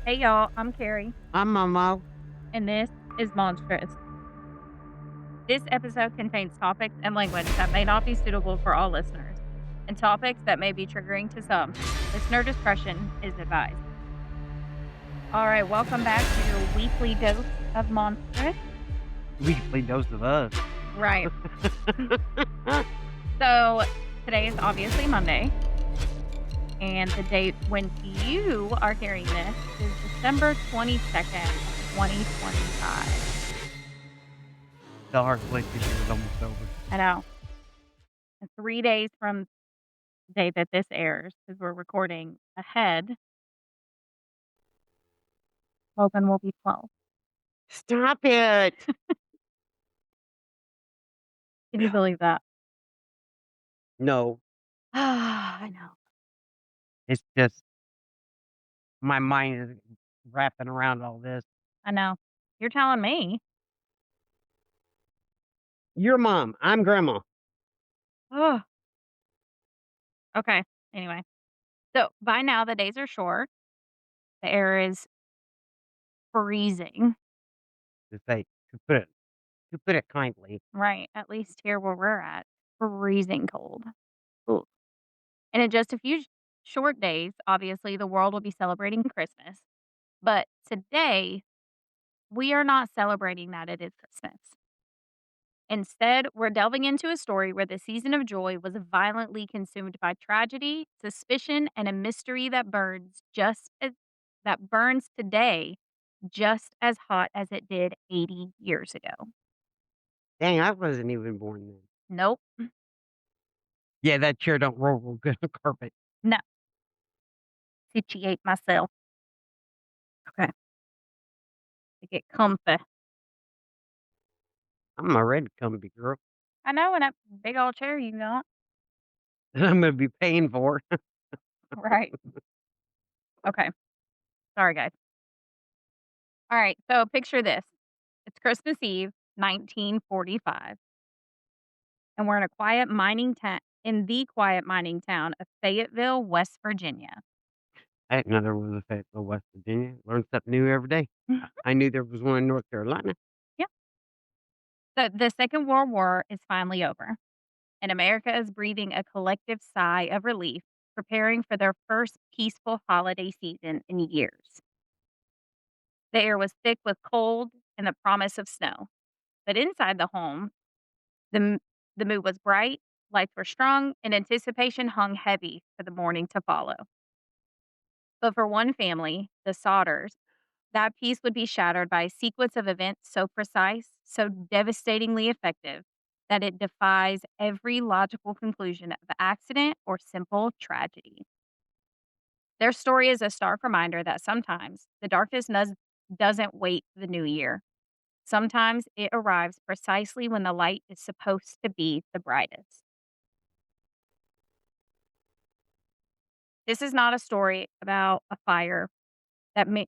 Hey y'all, I'm Carrie, I'm Momo. and this is Monstrous. This episode contains topics and language that may not be suitable for all listeners, and topics that may be triggering to some. Listener discretion is advised. All right, welcome back to your weekly dose of Monstrous. Weekly dose of us. Right. So today is obviously Monday, and the date when you are hearing this is December 22nd, 2025. Tell her like this year is almost over. I know. And 3 days from day that this airs, because we're recording ahead, Logan will be 12. Stop it. Can you believe that? No, I know. it's just my mind is wrapping around all this. I know. You're telling me. Your mom, I'm grandma. Oh, okay. Anyway, so by now the days are short. The air is freezing, To say to put it kindly. right? At least here where we're at, freezing cold. Ooh. And in just a few short days, obviously, the world will be celebrating Christmas. But today, we are not celebrating that it is Christmas. Instead, we're delving into a story where the season of joy was violently consumed by tragedy, suspicion, and a mystery that burns today just as hot as it did 80 years ago. Dang, I wasn't even born then. Nope. Yeah, that chair don't roll real good on carpet. No. Situate myself. Okay. To get comfy. I'm a red comfy girl. I know in that big old chair you got. And I'm gonna be paying for. Right. Okay. Sorry, guys. All right. So picture this. It's Christmas Eve, 1945. And we're in in the quiet mining town of Fayetteville, West Virginia. I didn't know there was a Fayetteville, West Virginia. Learn something new every day. Mhm. I knew there was one in North Carolina. Yeah. The Second World War is finally over, and America is breathing a collective sigh of relief, preparing for their first peaceful holiday season in years. The air was thick with cold and the promise of snow. But inside the home, the, m- the mood was bright, lights were strong, and anticipation hung heavy for the morning to follow. But for one family, the Sodders, that peace would be shattered by a sequence of events so precise, so devastatingly effective, that it defies every logical conclusion of accident or simple tragedy. Their story is a stark reminder that sometimes the doesn't wait for the new year. Sometimes it arrives precisely when the light is supposed to be the brightest. This is not a story about a fire that may.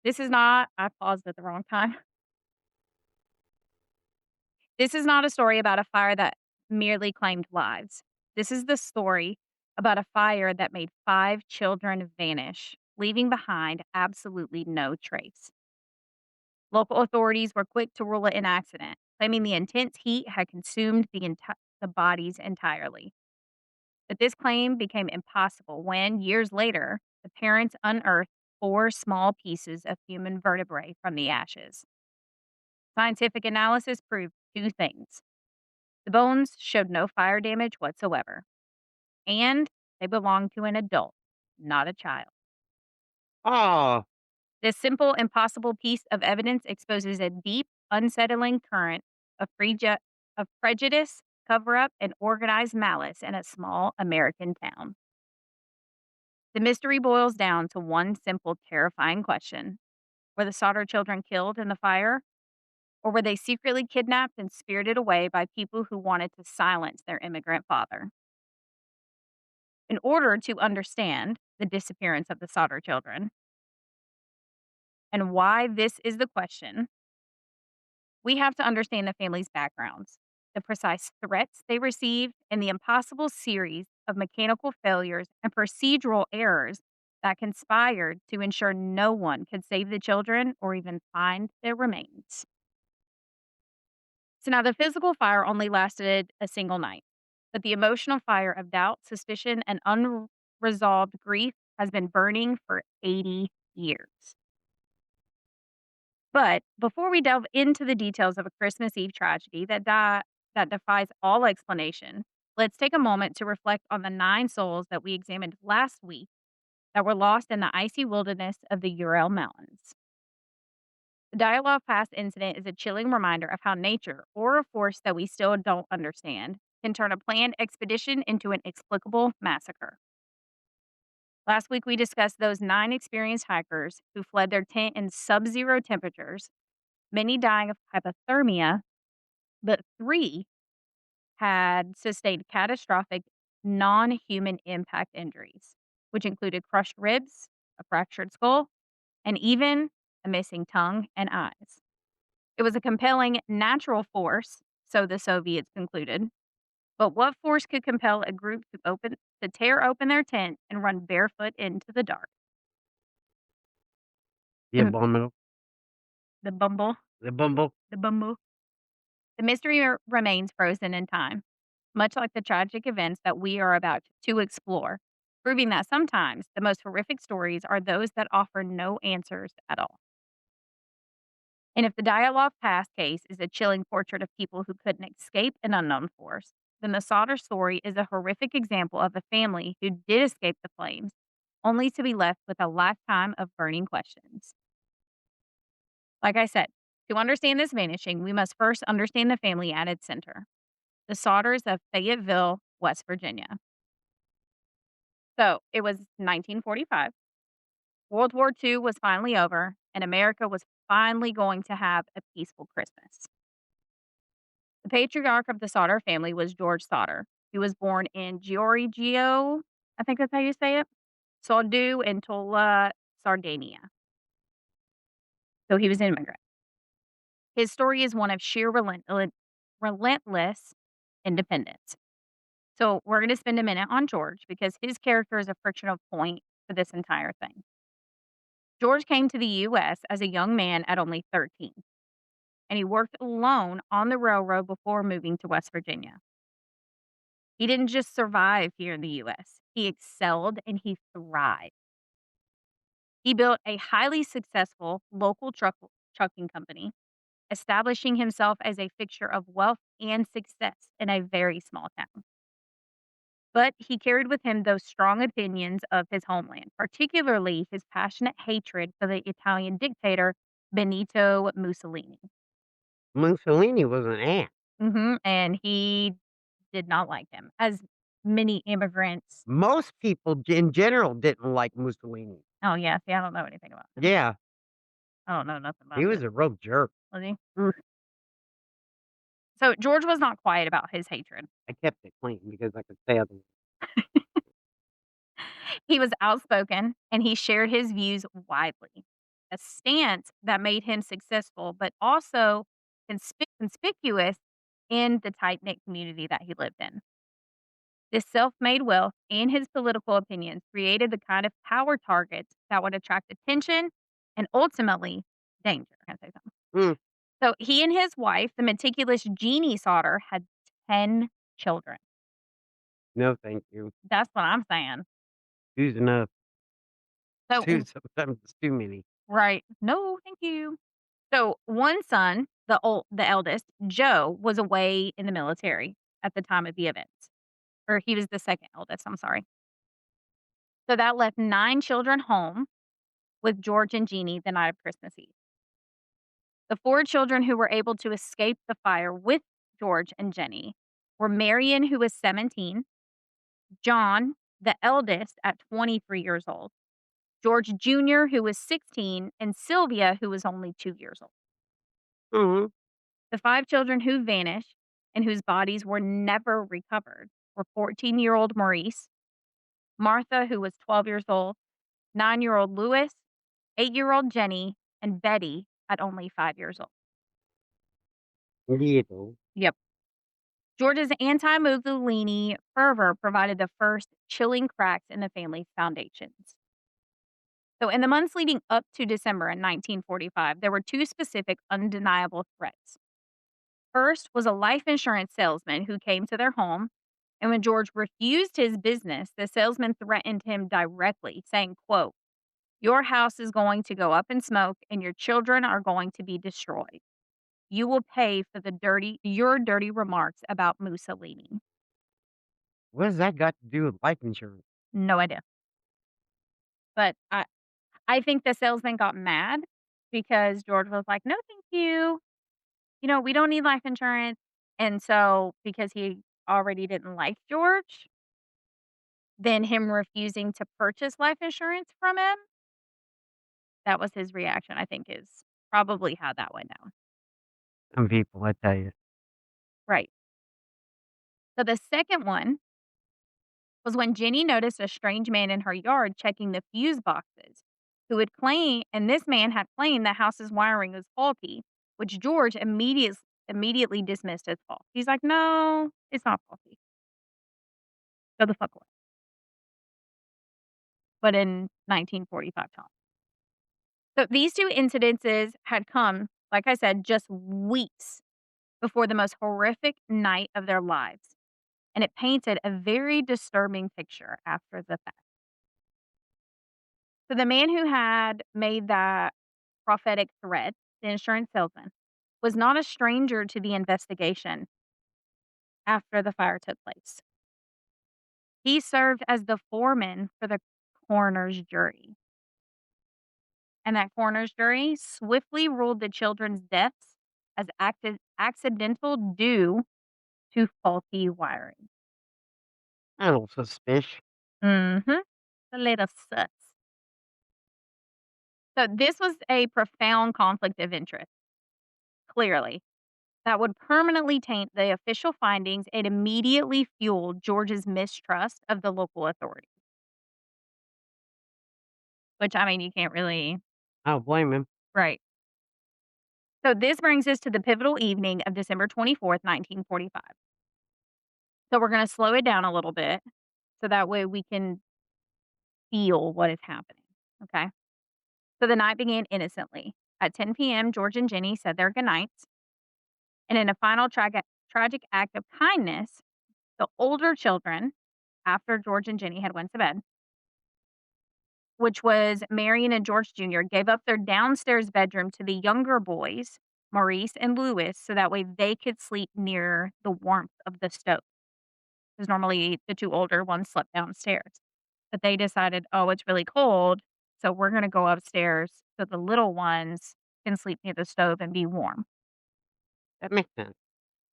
This is not. I paused at the wrong time. This is not a story about a fire that merely claimed lives. This is the story about a fire that made 5 children vanish, leaving behind absolutely no trace. Local authorities were quick to rule it an accident, claiming the intense heat had consumed the bodies entirely. But this claim became impossible when, years later, the parents unearthed 4 small pieces of human vertebrae from the ashes. Scientific analysis proved 2 things. The bones showed no fire damage whatsoever, and they belonged to an adult, not a child. Oh, This simple, impossible piece of evidence exposes a deep, unsettling current of, of prejudice, cover up, and organized malice in a small American town. The mystery boils down to one simple, terrifying question. Were the Sodder children killed in the fire, or were they secretly kidnapped and spirited away by people who wanted to silence their immigrant father? In order to understand the disappearance of the Sodder children and why this is the question, we have to understand the family's backgrounds, the precise threats they received, and the impossible series of mechanical failures and procedural errors that conspired to ensure no one could save the children or even find their remains. So now the physical fire only lasted a single night, but the emotional fire of doubt, suspicion, and unresolved grief has been burning for 80 years. But before we delve into the details of a Christmas Eve tragedy that defies all explanation, let's take a moment to reflect on the 9 souls that we examined last week that were lost in the icy wilderness of the Ural Mountains. The Dialogue Pass incident is a chilling reminder of how nature, or a force that we still don't understand, can turn a planned expedition into an explicable massacre. Last week, we discussed those 9 experienced hikers who fled their tent in sub zero temperatures, many dying of hypothermia, but 3 had sustained catastrophic non human impact injuries, which included crushed ribs, a fractured skull, and even a missing tongue and eyes. It was a compelling natural force, so the Soviets concluded. But what force could compel a group to tear open their tent and run barefoot into the dark? The The, abominable, the bumble, the bumble. the bumble. The mystery remains frozen in time, much like the tragic events that we are about to explore, proving that sometimes the most horrific stories are those that offer no answers at all. And if the Dialogue Pass case is a chilling portrait of people who couldn't escape an unknown force, then the Sodder story is a horrific example of a family who did escape the flames, only to be left with a lifetime of burning questions. Like I said, to understand this vanishing, we must first understand the family at its center, the Sodders of Fayetteville, West Virginia. So it was 1945. World War II was finally over, and America was finally going to have a peaceful Christmas. The patriarch of the Sodder family was George Sodder. He was born in Giorgio, I think that's how you say it, Soddu in Tola, Sardinia. So he was an immigrant. His story is one of sheer relentless independence. So we're going to spend a minute on George because his character is a frictional point for this entire thing. George came to the U.S. as a young man at only 13, and he worked alone on the railroad before moving to West Virginia. He didn't just survive here in the US, he excelled and he thrived. He built a highly successful local trucking company, establishing himself as a fixture of wealth and success in a very small town. But he carried with him those strong opinions of his homeland, particularly his passionate hatred for the Italian dictator Benito Mussolini. Mussolini was an ant. And he did not like him, as many immigrants. Most people in general didn't like Mussolini. Oh, yeah, see, I don't know anything about him. Yeah, I don't know nothing he about was this. a real jerk. Was he? Mm. So, George was not quiet about his hatred. I kept it clean because I could say other. He was outspoken, and he shared his views widely, a stance that made him successful, but also conspicuous in the tight-knit community that he lived in. This self-made wealth and his political opinions created the kind of power targets that would attract attention and ultimately danger. Can I say something? Mm, So he and his wife, the meticulous Jeannie Sodder, had 10 children. no, thank you. That's what I'm saying. Two's enough. Two So sometimes it's too many. right. No, thank you. So one son, the eldest, Joe, was away in the military at the time of the events. Or he was the second eldest, I'm sorry. So that left 9 children home with George and Jeannie the night of Christmas Eve. The 4 children who were able to escape the fire with George and Jenny were Marion, who was 17, John, the eldest, at 23 years old, George Jr., who was 16, and Sylvia, who was only 2 years old. Mhm. The 5 children who vanished and whose bodies were never recovered were 14-year-old Maurice, Martha, who was 12 years old, 9-year-old Louis, 8-year-old Jenny, and Betty at only 5 years old. Little. Yep. George's anti-Mussolini fervor provided the first chilling cracks in the family's foundations. So, in the months leading up to December in 1945, there were two specific undeniable threats. First was a life insurance salesman who came to their home, and when George refused his business, the salesman threatened him directly, saying, quote, "Your house is going to go up in smoke and your children are going to be destroyed. You will pay for your dirty remarks about Mussolini." What has that got to do with life insurance? No idea. But I think the salesman got mad because George was like, "No, thank you. We don't need life insurance." And so because he already didn't like George, then him refusing to purchase life insurance from him, that was his reaction, I think is probably how that went down. Some people, I tell you. Right. So the second one was when Jenny noticed a strange man in her yard checking the fuse boxes, and this man had claimed the house's wiring was faulty, which George immediately dismissed as false. He's like, "No, it's not faulty. Go the fuck away." But in 1945 time. So these two incidences had come, like I said, just weeks before the most horrific night of their lives, and it painted a very disturbing picture after the fact. So the man who had made that prophetic threat, the insurance salesman, was not a stranger to the investigation after the fire took place. He served as the foreman for the coroner's jury, and that coroner's jury swiftly ruled the children's deaths as accidental due to faulty wiring. A little suspicious. Mhm. A little sus. So this was a profound conflict of interest, clearly, that would permanently taint the official findings and immediately fuel George's mistrust of the local authorities, which, I mean, you can't really. I don't blame him. Right. So this brings us to the pivotal evening of December 24th, 1945. So we're gonna slow it down a little bit so that way we can feel what is happening, okay? So the night began innocently. At 10 p.m., George and Jenny said their goodnights, and in a final tragic act of kindness, the older children, after George and Jenny had went to bed, which was Marion and George Jr., gave up their downstairs bedroom to the younger boys, Maurice and Louis, so that way they could sleep near the warmth of the stove. Because normally the two older ones slept downstairs. But they decided, oh, it's really cold. So we're going to go upstairs so the little ones can sleep near the stove and be warm. That makes sense.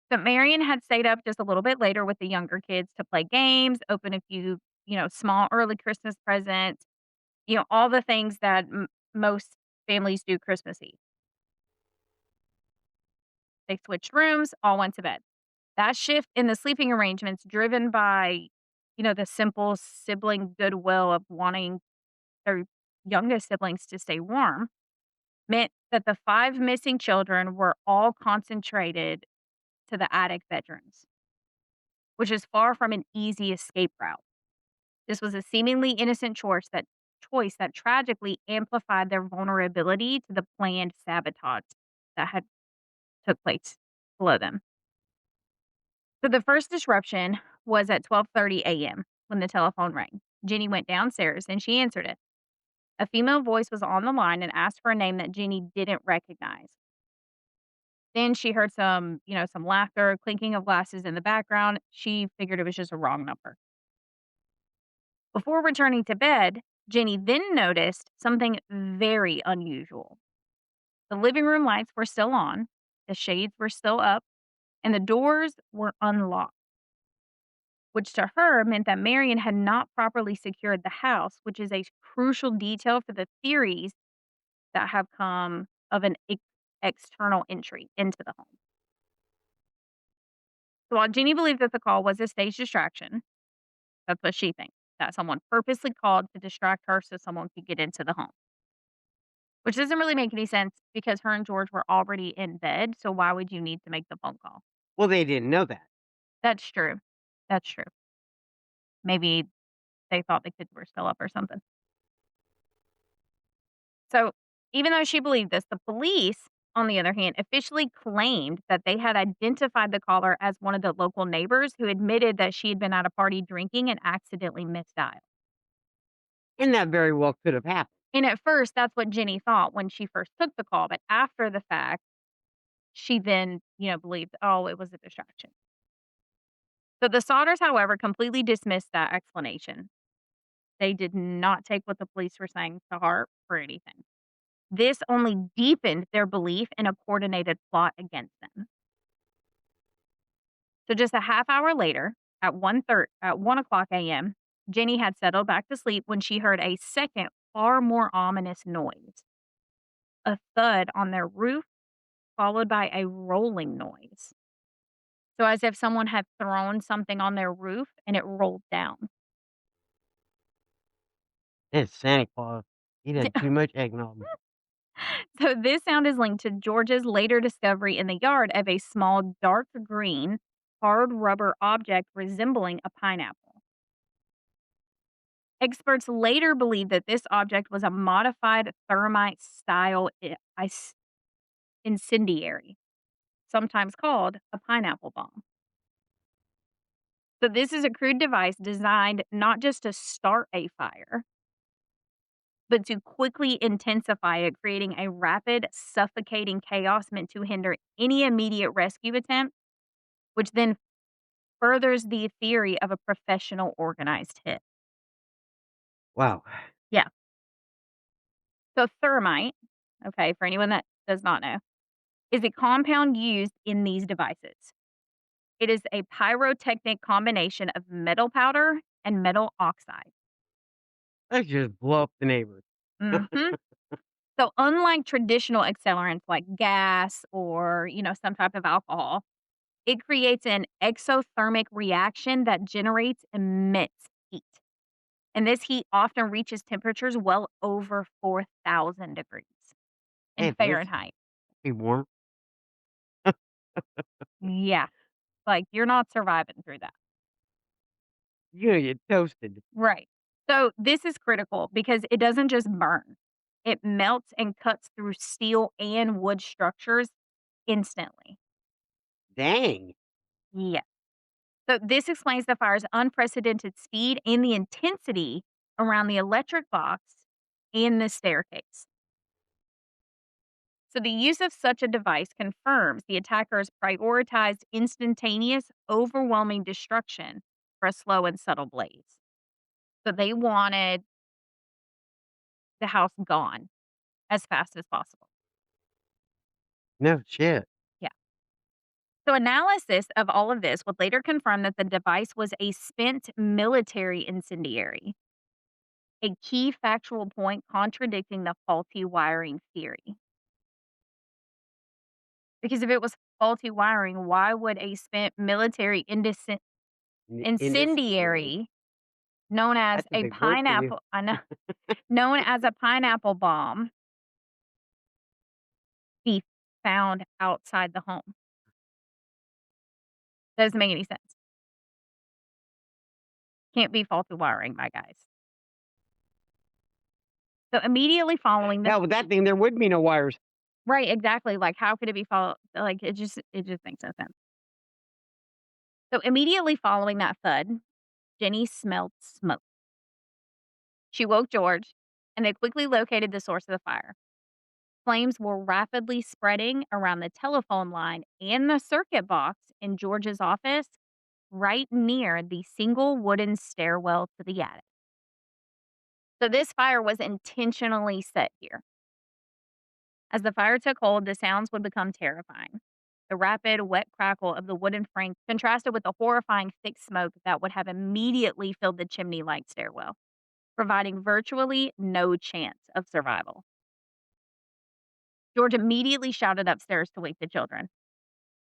But Marion had stayed up just a little bit later with the younger kids to play games, open a few, small early Christmas presents, all the things that most families do Christmas Eve. They switched rooms, all went to bed. That shift in the sleeping arrangements, driven by, the simple sibling goodwill of wanting their youngest siblings to stay warm, meant that the five missing children were all concentrated to the attic bedrooms, which is far from an easy escape route. This was a seemingly innocent choice that tragically amplified their vulnerability to the planned sabotage that had took place below them. So the first disruption was at 12:30 a.m. when the telephone rang. Jenny went downstairs and she answered it. A female voice was on the line and asked for a name that Jenny didn't recognize. Then she heard some laughter, clinking of glasses in the background. She figured it was just a wrong number. Before returning to bed, Jenny then noticed something very unusual. The living room lights were still on, the shades were still up, and the doors were unlocked, which to her meant that Marion had not properly secured the house, which is a crucial detail for the theories that have come of an external entry into the home. So while Jeannie believed that the call was a stage distraction, that's what she thinks, that someone purposely called to distract her so someone could get into the home, which doesn't really make any sense because her and George were already in bed. So why would you need to make the phone call? Well, they didn't know that. That's true. That's true. Maybe they thought the kids were still up or something. So, even though she believed this, the police, on the other hand, officially claimed that they had identified the caller as one of the local neighbors who admitted that she had been at a party drinking and accidentally misdialed. And that very well could have happened. And at first, that's what Jenny thought when she first took the call. But after the fact, she then, believed, oh, it was a distraction. So the Sodders, however, completely dismissed that explanation. They did not take what the police were saying to heart for anything. This only deepened their belief in a coordinated plot against them. So just a half hour later, at 1 o'clock a.m., Jenny had settled back to sleep when she heard a second, far more ominous noise, a thud on their roof, followed by a rolling noise. So as if someone had thrown something on their roof and it rolled down. It's Santa Claus. He had too much eggnog. So this sound is linked to George's later discovery in the yard of a small dark green hard rubber object resembling a pineapple. Experts later believed that this object was a modified thermite style incendiary, sometimes called a pineapple bomb. So this is a crude device designed not just to start a fire, but to quickly intensify it, creating a rapid, suffocating chaos meant to hinder any immediate rescue attempt, which then furthers the theory of a professional organized hit. Wow. Yeah. So thermite, okay, for anyone that does not know, is a compound used in these devices. It is a pyrotechnic combination of metal powder and metal oxide. Let's just blow up the neighbors. Mhm. So unlike traditional accelerants like gas or, some type of alcohol, it creates an exothermic reaction that generates immense heat. And this heat often reaches temperatures well over 4,000 degrees in Hey, let's Fahrenheit. be warm. Yeah. Like you're not surviving through that. You're gonna get toasted. Right. So this is critical because it doesn't just burn, it melts and cuts through steel and wood structures instantly. Dang. Yeah. So this explains the fire's unprecedented speed and the intensity around the electric box and the staircase. So the use of such a device confirms the attackers prioritized instantaneous, overwhelming destruction for a slow and subtle blaze. So they wanted the house gone as fast as possible. No shit. Yeah. So analysis of all of this would later confirm that the device was a spent military incendiary, a key factual point contradicting the faulty wiring theory. Because if it was faulty wiring, why would a spent military Incendiary. incendiary known as That's a a big word for you. pineapple I know, known as a pineapple bomb be found outside the home? Doesn't make any sense. Can't be faulty wiring, my guys. So immediately following the Hell, with that thing, there would be no wires. right, exactly, like, how could it be fault like, it just makes no sense. So immediately following that thud, Jenny smelled smoke. She woke George, and they quickly located the source of the fire. Flames were rapidly spreading around the telephone line and the circuit box in George's office, right near the single wooden stairwell to the attic. So, this fire was intentionally set here. As the fire took hold, the sounds would become terrifying. The rapid, wet crackle of the wooden frame contrasted with the horrifying thick smoke that would have immediately filled the chimney like stairwell, providing virtually no chance of survival. George immediately shouted upstairs to wake the children.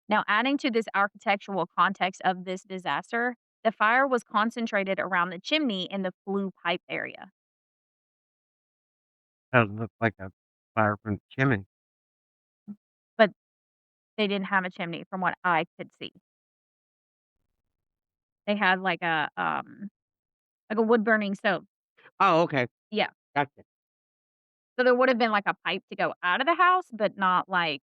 Now, adding to this architectural context of this disaster, the fire was concentrated around the chimney in the flue pipe area. That looked like a fire from the chimney. But they didn't have a chimney from what I could see. They had like a wood burning stove. Oh, okay. Yeah. Gotcha. So there would have been, like, a pipe to go out of the house, but not, like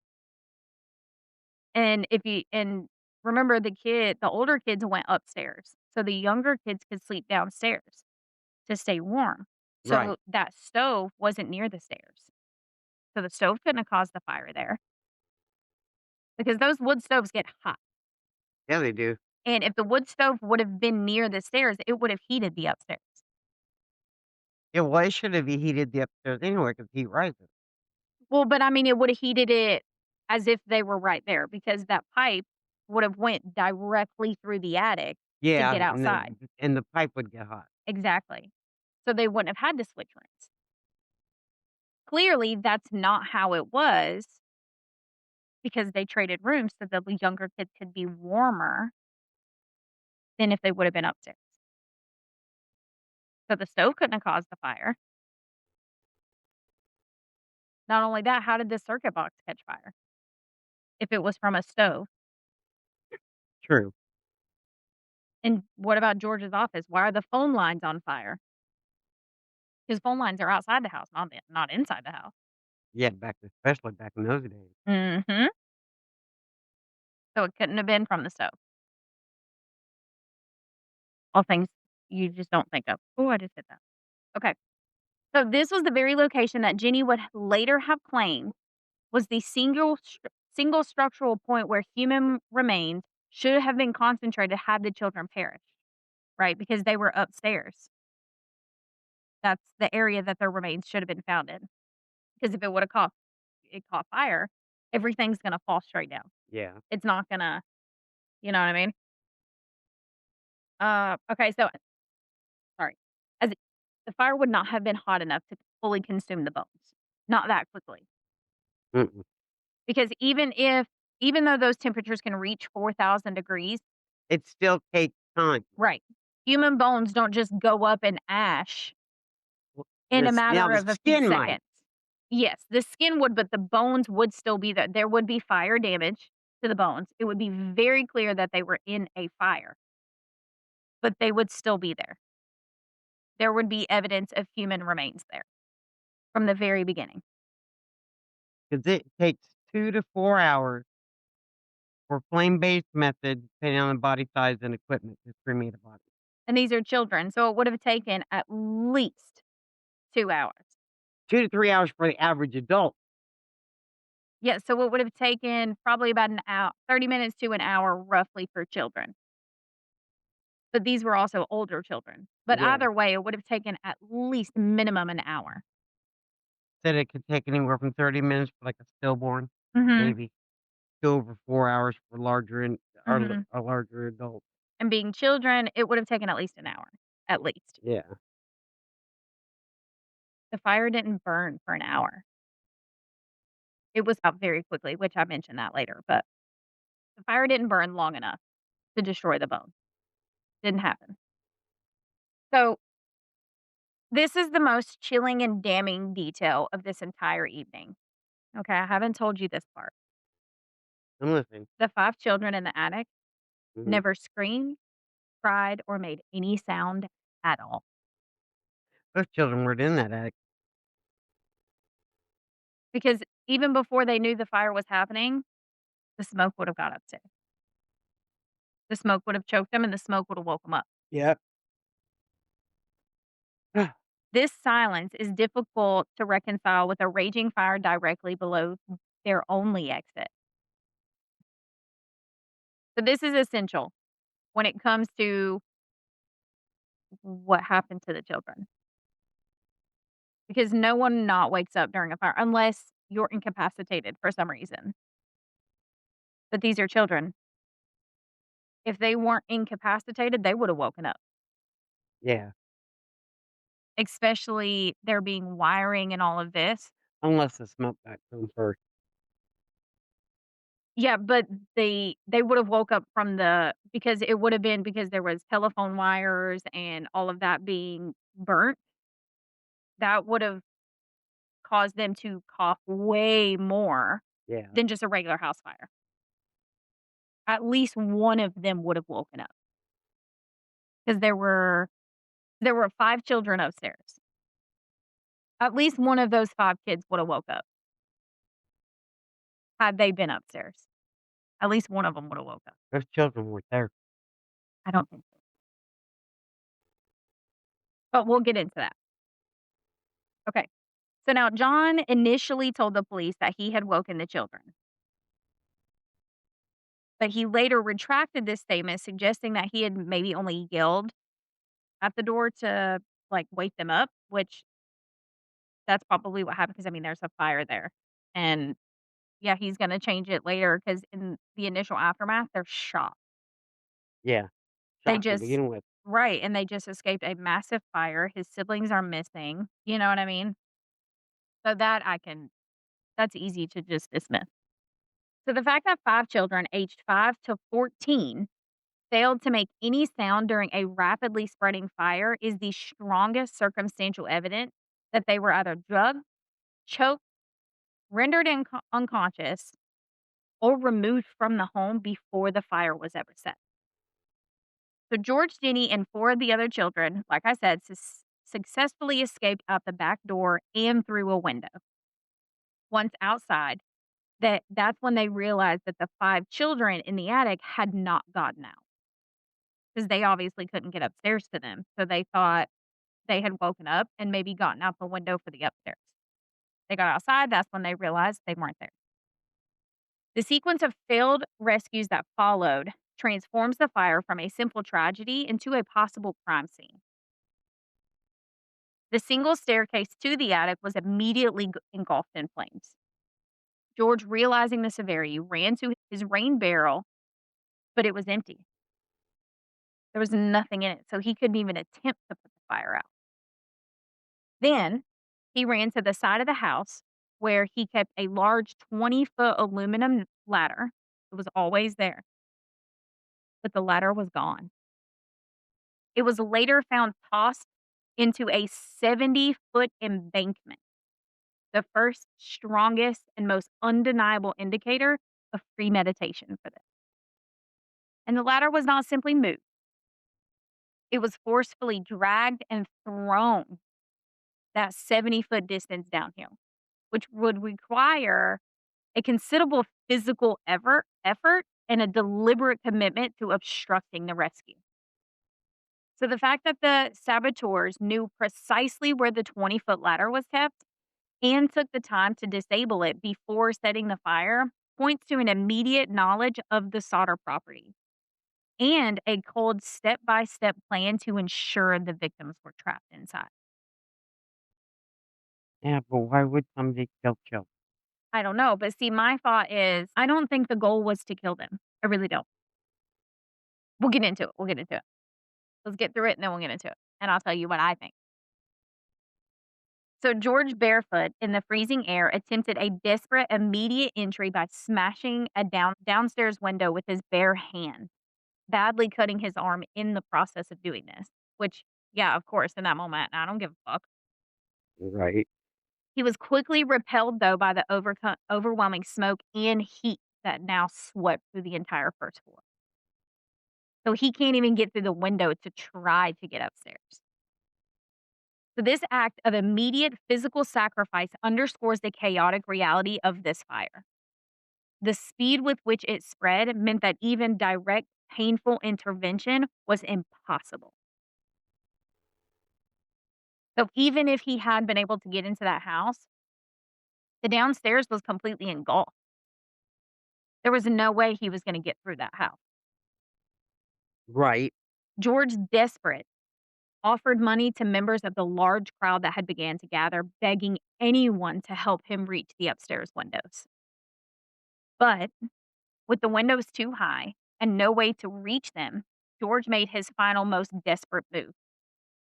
and if you and remember the older kids went upstairs, so the younger kids could sleep downstairs to stay warm. Right. So that stove wasn't near the stairs. So the stove couldn't have caused the fire there because those wood stoves get hot, Yeah, they do. and if the wood stove would have been near the stairs, it would have heated the upstairs. Yeah, well, it should have heated the upstairs anyway 'cause heat rises. Well, but I mean, it would have heated it as if they were right there because that pipe would have went directly through the attic to Yeah, get outside. and the pipe would get hot. Exactly. So they wouldn't have had to switch rooms. Clearly, that's not how it was because they traded rooms so the younger kids could be warmer than if they would have been upstairs. So the stove couldn't have caused the fire. Not only that, how did the circuit box catch fire if it was from a stove? True. And what about George's office? Why are the phone lines on fire? His phone lines are outside the house, not inside the house. Yeah, especially back in those days. Mhm. So it couldn't have been from the stove. All things you just don't think of. Oh, I just hit that. Okay. So this was the very location that Jenny would later have claimed was the single structural point where human remains should have been concentrated had the children perished, right? Because they were upstairs. That's the area that their remains should have been found in. Because if it caught fire, everything's gonna fall straight down. Yeah. It's not gonna, you know what I mean? Okay, so sorry. As it the fire would not have been hot enough to fully consume the bones. Not that quickly. Mm-mm. Because even though those temperatures can reach 4,000 degrees. It still takes time. Right. Human bones don't just go up in ash W in a now matter the of a few skin might. seconds. Yes, the skin would, but the bones would still be there. There would be fire damage to the bones. It would be very clear that they were in a fire, but they would still be there. There would be evidence of human remains there from the very beginning. 'Cause it takes 2 to 4 hours for flame-based method, depending on the body size and equipment, to cremate a body. And these are children, so it would have taken at least 2 hours. 2 to 3 hours for the average adult. Yeah, so it would have taken probably about an hour 30 minutes to an hour roughly for children. But these were also older children. But Yeah. either way, it would have taken at least minimum an hour. Said it could take anywhere from 30 minutes for, like, a stillborn, Mhm, maybe to over 4 hours for larger and mhm. a larger adult. And being children, it would have taken at least an hour, at least. Yeah. The fire didn't burn for an hour. It was out very quickly, which I mentioned that later, but the fire didn't burn long enough to destroy the bone. Didn't happen. So, this is the most chilling and damning detail of this entire evening. Okay, I haven't told you this part. I'm listening. The 5 children in the attic Mhm. never screamed, cried, or made any sound at all. Those children weren't in that attic. Because even before they knew the fire was happening, the smoke would have got upstairs. The smoke would have choked them and the smoke would have woke them up. Yep. This silence is difficult to reconcile with a raging fire directly below their only exit. So this is essential when it comes to what happened to the children. Because no one not wakes up during a fire unless you're incapacitated for some reason. But these are children. If they weren't incapacitated, they would have woken up. Yeah. Especially there being wiring and all of this. Unless the smoke got to 'em first. Yeah, but they would have woke up from because it would have been because there was telephone wires and all of that being burnt, that would have caused them to cough way more Yeah. than just a regular house fire. At least one of them would have woken up because there were 5 children upstairs. At least one of those 5 kids would have woke up had they been upstairs. At least one of them would have woke up. Those children weren't there. I don't think so, but we'll get into that. Okay. So now John initially told the police that he had woken the children, but he later retracted this statement, suggesting that he had maybe only yelled at the door to, like, wake them up, which that's probably what happened because I mean, there's a fire there. And, yeah, he's gonna change it later because in the initial aftermath, they're shocked. Yeah, They shocked to just begin with. Right, and they just escaped a massive fire. His siblings are missing, you know what I mean? So that's easy to just dismiss. So the fact that 5 children aged 5 to 14 failed to make any sound during a rapidly spreading fire is the strongest circumstantial evidence that they were either drugged, choked, rendered unconscious, or removed from the home before the fire was ever set. So George Denny and 4 of the other children, like I said, successfully escaped out the back door and through a window. Once outside, that's when they realized that the 5 children in the attic had not gotten out because they obviously couldn't get upstairs to them. So they thought they had woken up and maybe gotten out the window for the upstairs. They got outside, that's when they realized they weren't there. The sequence of failed rescues that followed transforms the fire from a simple tragedy into a possible crime scene. The single staircase to the attic was immediately engulfed in flames. George, realizing the severity, ran to his rain barrel, but it was empty. There was nothing in it, so he couldn't even attempt to put the fire out. Then he ran to the side of the house where he kept a large 20-foot aluminum ladder. It was always there, but the ladder was gone. It was later found tossed into a 70-foot embankment, the first, strongest, and most undeniable indicator of premeditation for this. And the ladder was not simply moved, it was forcefully dragged and thrown that 70-foot distance downhill, which would require a considerable physical effort and a deliberate commitment to obstructing the rescue. So the fact that the saboteurs knew precisely where the 20-foot ladder was kept and took the time to disable it before setting the fire points to an immediate knowledge of the Sodder property and a cold step-by-step plan to ensure the victims were trapped inside. Yeah, but why would somebody kill children? I don't know, but see, my thought is I don't think the goal was to kill them. I really don't. We'll get into it. We'll get into it. Let's get through it and then we'll get into it. And I'll tell you what I think. So, George, barefoot in the freezing air, attempted a desperate immediate entry by smashing a downstairs window with his bare hand, badly cutting his arm in the process of doing this. Which, yeah, of course, in that moment, I don't give a fuck. Right. He was quickly repelled, though, by the overwhelming smoke and heat that now swept through the entire first floor. So he can't even get through the window to try to get upstairs. So this act of immediate physical sacrifice underscores the chaotic reality of this fire. The speed with which it spread meant that even direct, painful intervention was impossible. So even if he had been able to get into that house, the downstairs was completely engulfed. There was no way he was going to get through that house. Right. George, desperate, offered money to members of the large crowd that had began to gather, begging anyone to help him reach the upstairs windows. But with the windows too high and no way to reach them, George made his final, most desperate move.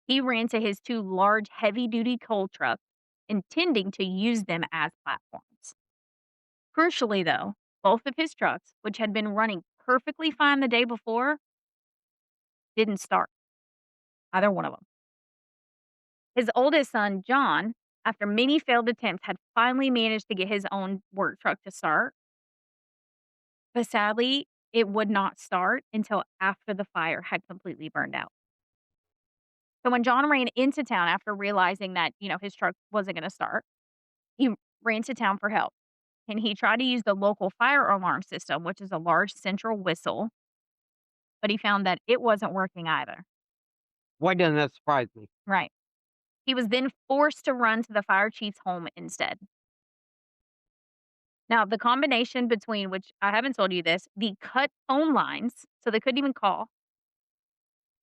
He ran to his 2 large, heavy duty coal trucks, intending to use them as platforms. Crucially, though, both of his trucks, which had been running perfectly fine the day before, didn't start. Either one of them. His oldest son, John, after many failed attempts, had finally managed to get his own work truck to start. But sadly, it would not start until after the fire had completely burned out. So when John ran into town after realizing that, his truck wasn't gonna start, he ran to town for help, and he tried to use the local fire alarm system, which is a large central whistle, but he found that it wasn't working either. Why doesn't that surprise me? Right. He was then forced to run to the fire chief's home instead. Now, the combination between which I haven't told you this, the cut phone lines, so they couldn't even call,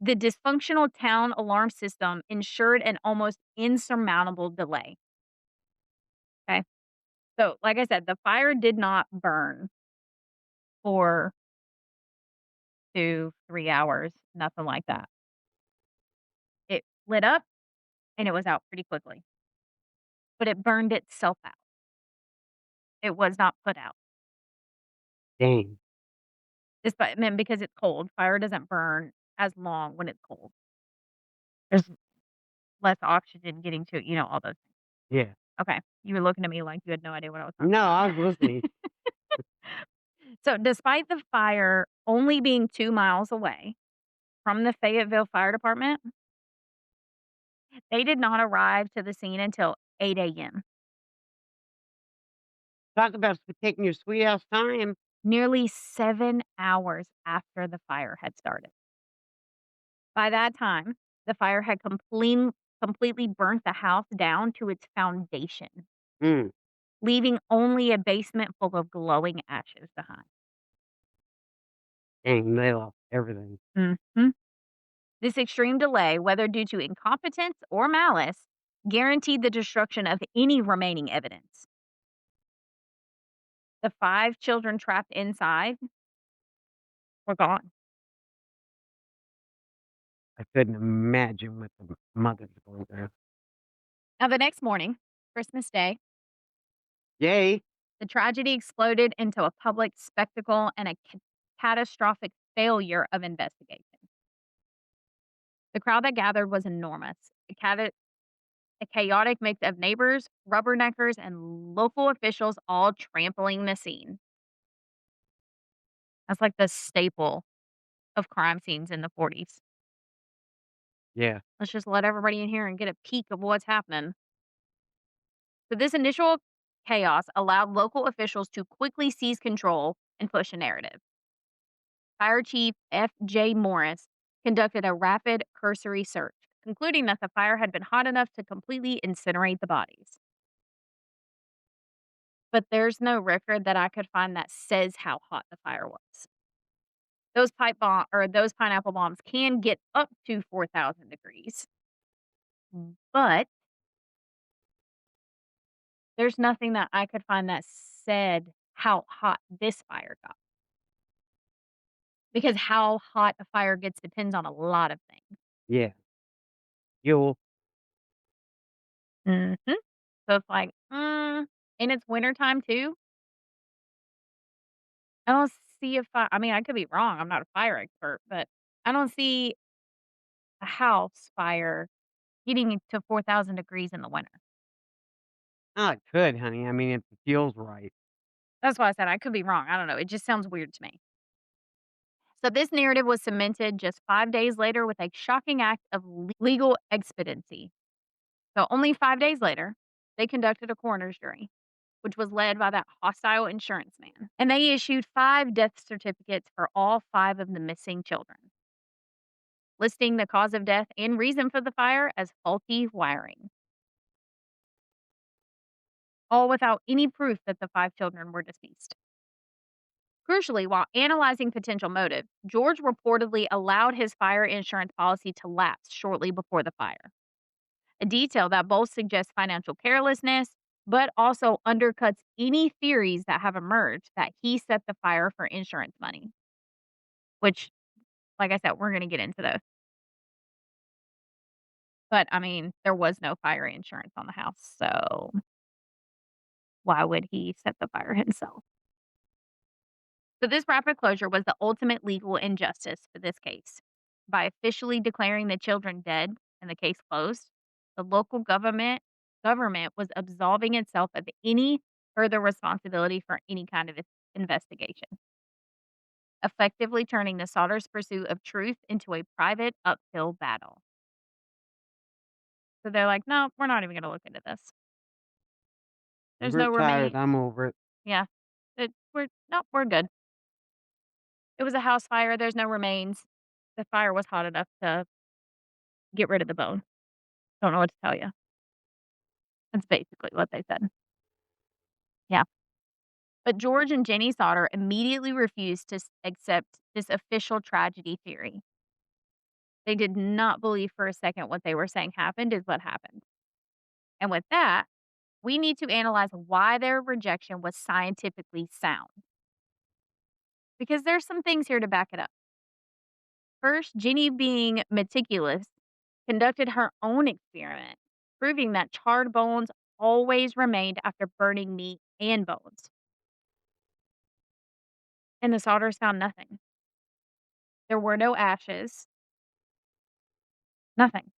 the dysfunctional town alarm system ensured an almost insurmountable delay. Okay. So, like I said, the fire did not burn for 2, 3 hours, nothing like that. It lit up and it was out pretty quickly, but it burned itself out. It was not put out. Dang. Despite, I mean, because it's cold, fire doesn't burn as long when it's cold. There's less oxygen getting to it, all those things. Yeah. Okay. You were looking at me like you had no idea what I was talking No, I about. was listening. So, despite the fire only being 2 miles away from the Fayetteville Fire Department, they did not arrive to the scene until 8 a.m., Talk about taking your sweet ass time. nearly 7 hours after the fire had started. By that time, the fire had completely burnt the house down to its foundation, Mm, leaving only a basement full of glowing ashes behind. dang, they lost everything. Mhm. This extreme delay, whether due to incompetence or malice, guaranteed the destruction of any remaining evidence. The 5 children trapped inside were gone. I couldn't imagine what the mother's going through. Now, the next morning, Christmas Day, Yay! the tragedy exploded into a public spectacle and a catastrophic failure of investigation. The crowd that gathered was enormous. A chaotic mix of neighbors, rubberneckers, and local officials all trampling the scene. That's like the staple of crime scenes in the 40s. Yeah. Let's just let everybody in here and get a peek of what's happening. So, this initial chaos allowed local officials to quickly seize control and push a narrative. Fire Chief F.J. Morris conducted a rapid cursory search, concluding that the fire had been hot enough to completely incinerate the bodies. But there's no record that I could find that says how hot the fire was. Those those pineapple bombs can get up to 4,000 degrees, but there's nothing that I could find that said how hot this fire got. Because how hot a fire gets depends on a lot of things. Yeah. You'll Mhm. So it's like, and it's wintertime too. I don't see a fire. I mean, I could be wrong. I'm not a fire expert, but I don't see a house fire getting to 4,000 degrees in the winter. oh, it could, honey. I mean, if it feels right. That's why I said I could be wrong. I don't know. It just sounds weird to me. So this narrative was cemented just 5 days later with a shocking act of legal expediency. So only 5 days later, they conducted a coroner's jury, which was led by that hostile insurance man. And they issued 5 death certificates for all 5 of the missing children, listing the cause of death and reason for the fire as faulty wiring, all without any proof that the 5 children were deceased. Crucially, while analyzing potential motive, George reportedly allowed his fire insurance policy to lapse shortly before the fire, a detail that both suggests financial carelessness but also undercuts any theories that have emerged that he set the fire for insurance money, which, like I said, we're going to get into those. But I mean, there was no fire insurance on the house, so why would he set the fire himself? So, this rapid closure was the ultimate legal injustice for this case. By officially declaring the children dead and the case closed, the local government was absolving itself of any further responsibility for any kind of investigation, effectively turning the Sodder's pursuit of truth into a private uphill battle. So they're like, "No, we're not even gonna look into this. There's We're no tired, remain." I'm over it. Yeah. We're good. It was a house fire, there's no remains. The fire was hot enough to get rid of the bone. Don't know what to tell you. That's basically what they said. Yeah. But George and Jenny Sodder immediately refused to accept this official tragedy theory. They did not believe for a second what they were saying happened is what happened. And with that, we need to analyze why their rejection was scientifically sound, because there's some things here to back it up. First, Jenny, being meticulous, conducted her own experiment, proving that charred bones always remained after burning meat and bones. And the Sodders found nothing. There were no ashes, nothing.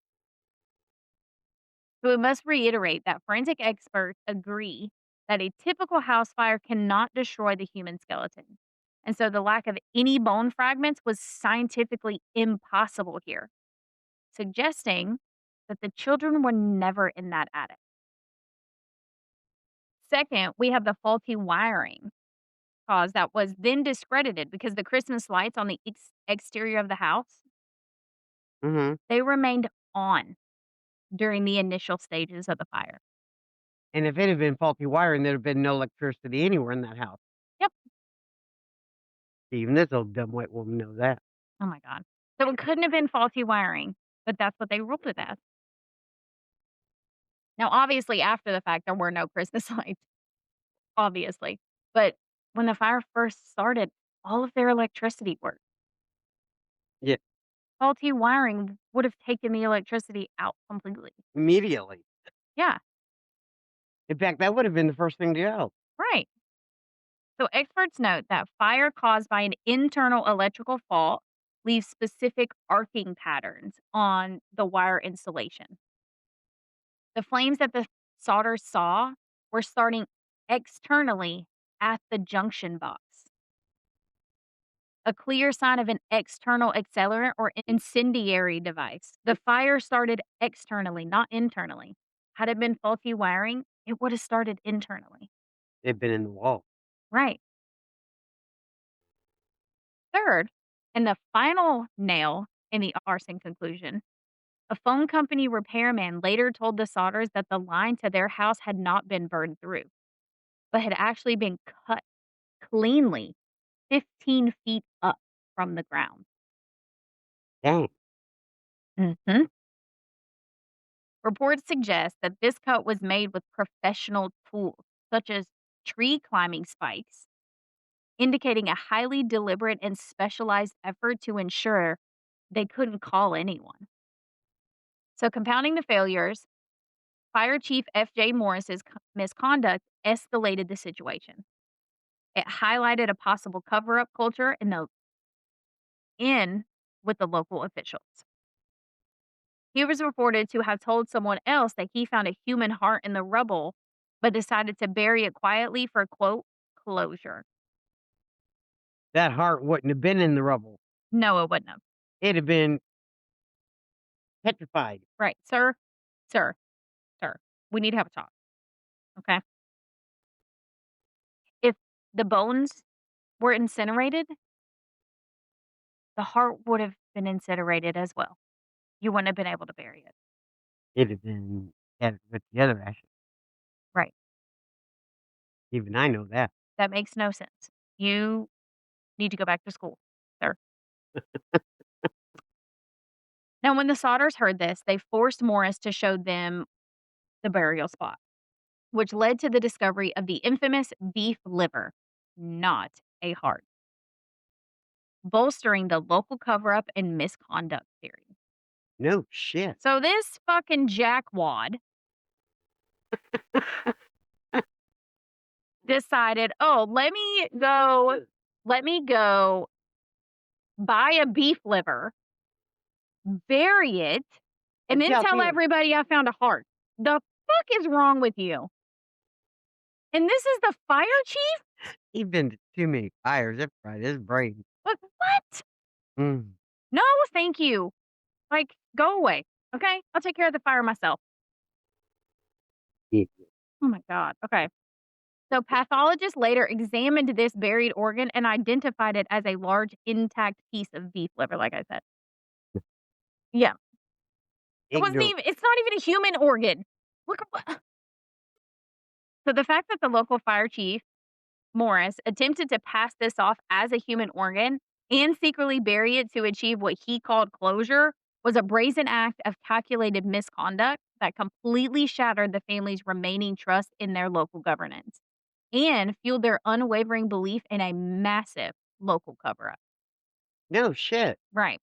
So we must reiterate that forensic experts agree that a typical house fire cannot destroy the human skeleton. And so the lack of any bone fragments was scientifically impossible here, suggesting that the children were never in that attic. Second, we have the faulty wiring cause that was then discredited because the Christmas lights on the exterior of the house, Mhm. they remained on during the initial stages of the fire. And if it had been faulty wiring, there'd have been no electricity anywhere in that house. Yep. Even this old dumb white woman knows that. Oh my god. So it couldn't have been faulty wiring, but that's what they ruled it as. Now, obviously, after the fact, there were no Christmas lights, obviously. But when the fire first started, all of their electricity worked. Yeah, Faulty wiring would have taken the electricity out completely. immediately. Yeah, In fact, that would have been the first thing to go. right. So experts note that fire caused by an internal electrical fault leaves specific arcing patterns on the wire insulation. The flames that the solder saw were starting externally at the junction box, a clear sign of an external accelerant or incendiary device. The fire started externally, not internally. Had it been faulty wiring, it would have started internally. They'd been in the wall. Right. Third, and the final nail in the arson conclusion, a phone company repairman later told the Sodders that the line to their house had not been burned through, but had actually been cut cleanly 15 feet up from the ground. Dang. Mhm. Reports suggest that this cut was made with professional tools, such as tree climbing spikes, indicating a highly deliberate and specialized effort to ensure they couldn't call anyone. So, compounding the failures, Fire Chief F.J. Morris's misconduct escalated the situation. It highlighted a possible cover up culture in with the local officials. He was reported to have told someone else that he found a human heart in the rubble, but decided to bury it quietly for, quote, closure. That heart wouldn't have been in the rubble. No, it wouldn't have. It'd have been petrified. Right. Sir, sir, sir, we need to have a talk. Okay. If the bones were incinerated, the heart would have been incinerated as well. You wouldn't have been able to bury it. It'd have been scattered with the other ashes. Right. Even I know that. That makes no sense. You need to go back to school, sir. Now, when the Sodders heard this, they forced Morris to show them the burial spot, which led to the discovery of the infamous beef liver, not a heart, bolstering the local cover up and misconduct theory. No shit. So, this fucking jackwad decided, oh, let me go buy a beef liver, bury it, and And then tell tell people everybody I found a heart. The fuck is wrong with you? And this is the fire chief? he's been to too many fires. It fried his brain. What? Mm. No, thank you. Like, go away. Okay? I'll take care of the fire myself. Oh my god. Okay. So pathologists later examined this buried organ and identified it as a large intact piece of beef liver, like I said. Yeah. It wasn't Ignorant. even it's not even a human organ. Look at what So the fact that the local fire chief, Morris, attempted to pass this off as a human organ and secretly bury it to achieve what he called closure was a brazen act of calculated misconduct that completely shattered the family's remaining trust in their local governance and fueled their unwavering belief in a massive local cover up. No shit. Right.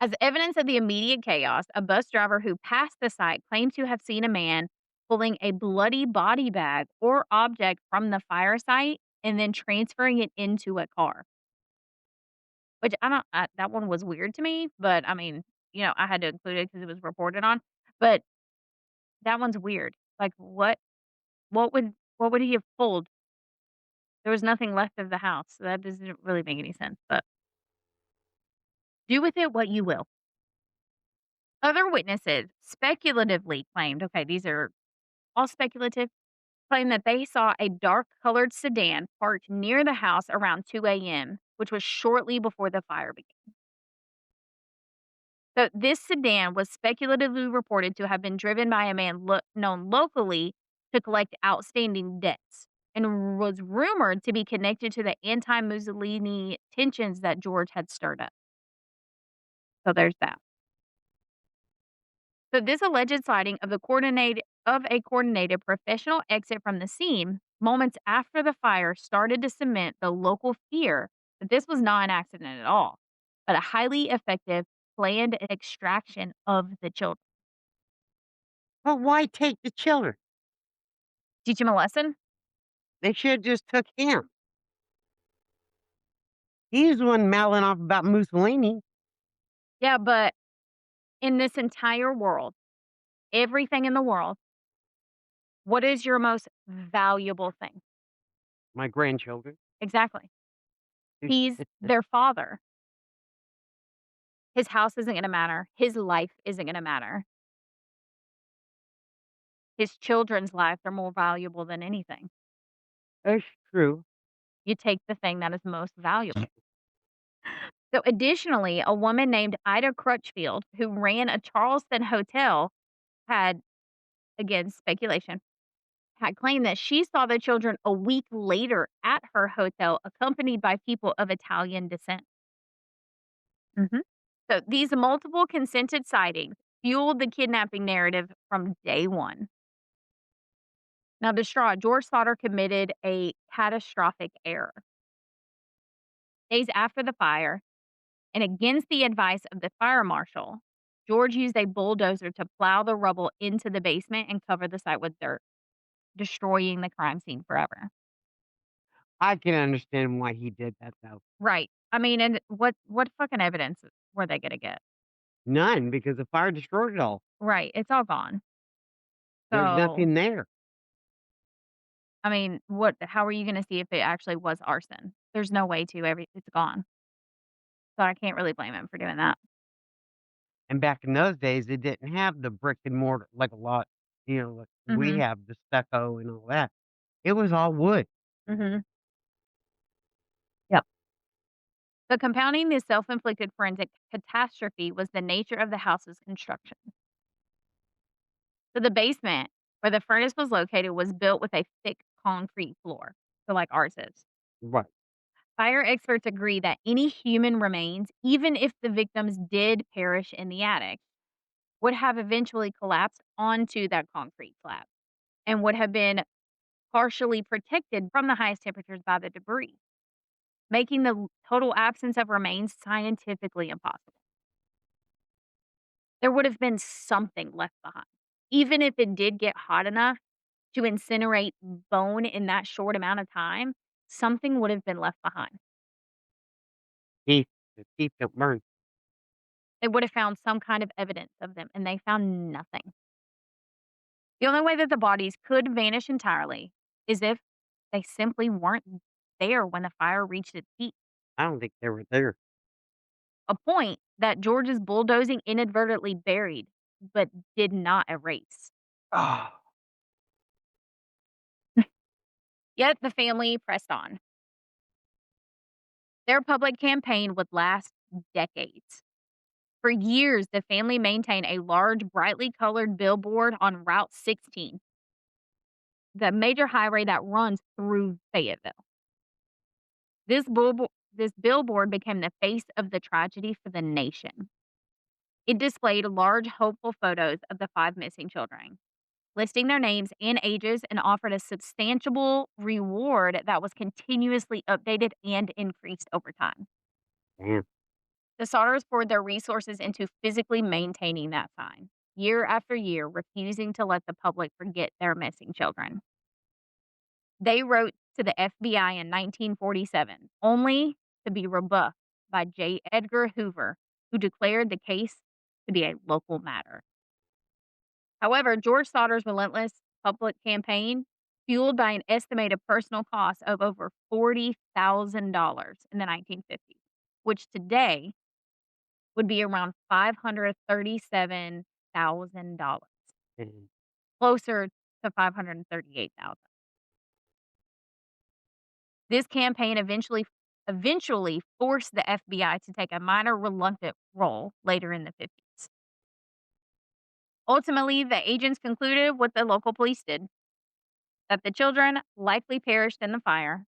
As evidence of the immediate chaos, a bus driver who passed the site claimed to have seen a man pulling a bloody body bag or object from the fire site and then transferring it into a car. Which I don't that one was weird to me, but I mean, I had to include it because it was reported on. But that one's weird. Like what would he have pulled? There was nothing left of the house. So that doesn't really make any sense. But do with it what you will. Other witnesses speculatively claimed, okay, these are all speculative, claimed that they saw a dark colored sedan parked near the house around 2 a.m., which was shortly before the fire began. So this sedan was speculatively reported to have been driven by a man known locally to collect outstanding debts and was rumored to be connected to the anti-Mussolini tensions that George had stirred up. So there's that. So this alleged sighting of a coordinated professional exit from the scene moments after the fire started to cement the local fear that this was not an accident at all, but a highly effective planned extraction of the children. But why take the children? Teach him a lesson? They should just took him. He's the one mouthing off about Mussolini. Yeah, but in this entire world, everything in the world, what is your most valuable thing? My grandchildren. Exactly. He's their father. His house isn't gonna matter. His life isn't gonna matter. His children's lives are more valuable than anything. That's true. You take the thing that is most valuable. So, additionally, a woman named Ida Crutchfield, who ran a Charleston hotel, had, again, speculation, had claimed that she saw the children a week later at her hotel, accompanied by people of Italian descent. Mhm. So, these multiple consented sightings fueled the kidnapping narrative from day one. Now, distraught, George Sodder committed a catastrophic error. Days after the fire, and against the advice of the fire marshal, George used a bulldozer to plow the rubble into the basement and cover the site with dirt, destroying the crime scene forever. I can understand why he did that, though. Right. I mean, and what fucking evidence were they gonna get? None, because the fire destroyed it all. Right. It's all gone. There's So, nothing there. I mean, how are you gonna see if it actually was arson? There's no way to. It's gone. So I can't really blame him for doing that. And back in those days, they didn't have the brick and mortar like a lot, like we Mhm. have, the stucco and all that. It was all wood. Mhm. Yep. But compounding this self-inflicted forensic catastrophe was the nature of the house's construction. So the basement where the furnace was located was built with a thick concrete floor, so like ours is. Right. Fire experts agree that any human remains, even if the victims did perish in the attic, would have eventually collapsed onto that concrete slab and would have been partially protected from the highest temperatures by the debris, making the total absence of remains scientifically impossible. There would have been something left behind. Even if it did get hot enough to incinerate bone in that short amount of time, something would have been left behind. Teeth. The teeth don't burn. They would have found some kind of evidence of them, and they found nothing. The only way that the bodies could vanish entirely is if they simply weren't there when the fire reached its peak, I don't think they were there. a point that George's bulldozing inadvertently buried but did not erase. Oh. Yet the family pressed on. Their public campaign would last decades. For years, the family maintained a large, brightly colored billboard on Route 16, the major highway that runs through Fayetteville. This billboard became the face of the tragedy for the nation. It displayed large, hopeful photos of the five missing children, listing their names and ages, and offered a substantial reward that was continuously updated and increased over time. Damn. The Sodders poured their resources into physically maintaining that sign, year after year, refusing to let the public forget their missing children. They wrote to the FBI in 1947, only to be rebuffed by J. Edgar Hoover, who declared the case to be a local matter. However, George Sodder's relentless public campaign, fueled by an estimated personal cost of over $40,000 in the 1950s, which today would be around $537,000, And closer to 538,000. This campaign eventually forced the FBI to take a minor reluctant role later in the 50s. Ultimately, the agents concluded what the local police did, that the children likely perished in the fire.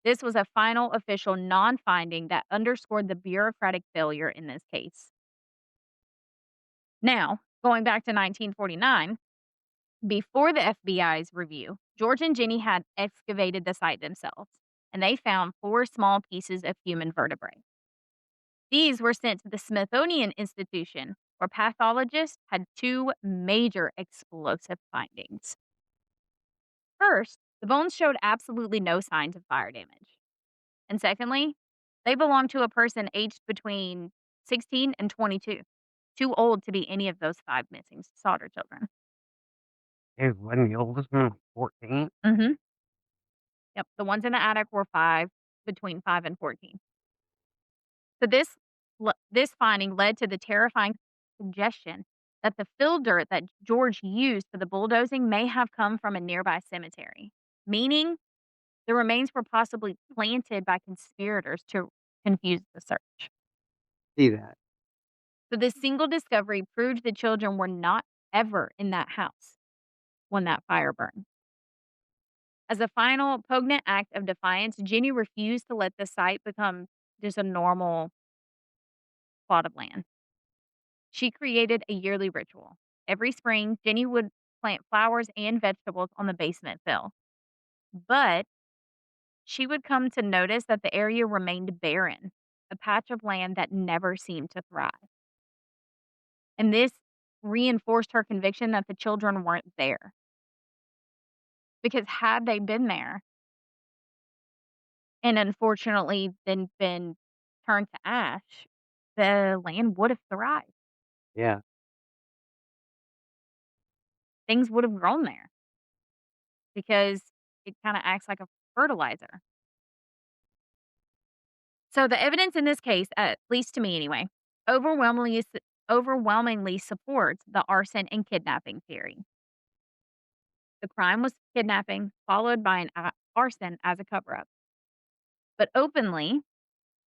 This was a final official non-finding that underscored the bureaucratic failure in this case. Now, going back to 1949, before the FBI's review, George and Jenny had excavated the site themselves, and they found four small pieces of human vertebrae. These were sent to the Smithsonian Institution, where pathologists had two major explosive findings. First, the bones showed absolutely no signs of fire damage. And secondly, they belonged to a person aged between 16 and 22, too old to be any of those five missing Sodder children. it wasn't the oldest one, like 14? Mhm. Yep, the ones in the attic were 5, between 5 and 14. So this finding led to the terrifying suggestion that the fill dirt that George used for the bulldozing may have come from a nearby cemetery, meaning the remains were possibly planted by conspirators to confuse the search. See that. So this single discovery proved the children were not ever in that house when that fire burned. As a final poignant act of defiance, Jenny refused to let the site become just a normal plot of land. She created a yearly ritual. Every spring, Jenny would plant flowers and vegetables on the basement fill. But she would come to notice that the area remained barren, a patch of land that never seemed to thrive. And this reinforced her conviction that the children weren't there. Because had they been there and unfortunately then been turned to ash, the land would have thrived. Yeah. Things would have grown there because it kind of acts like a fertilizer. So the evidence in this case, at least to me anyway, overwhelmingly overwhelmingly supports the arson and kidnapping theory. The crime was kidnapping, followed by an arson as a cover up. But openly,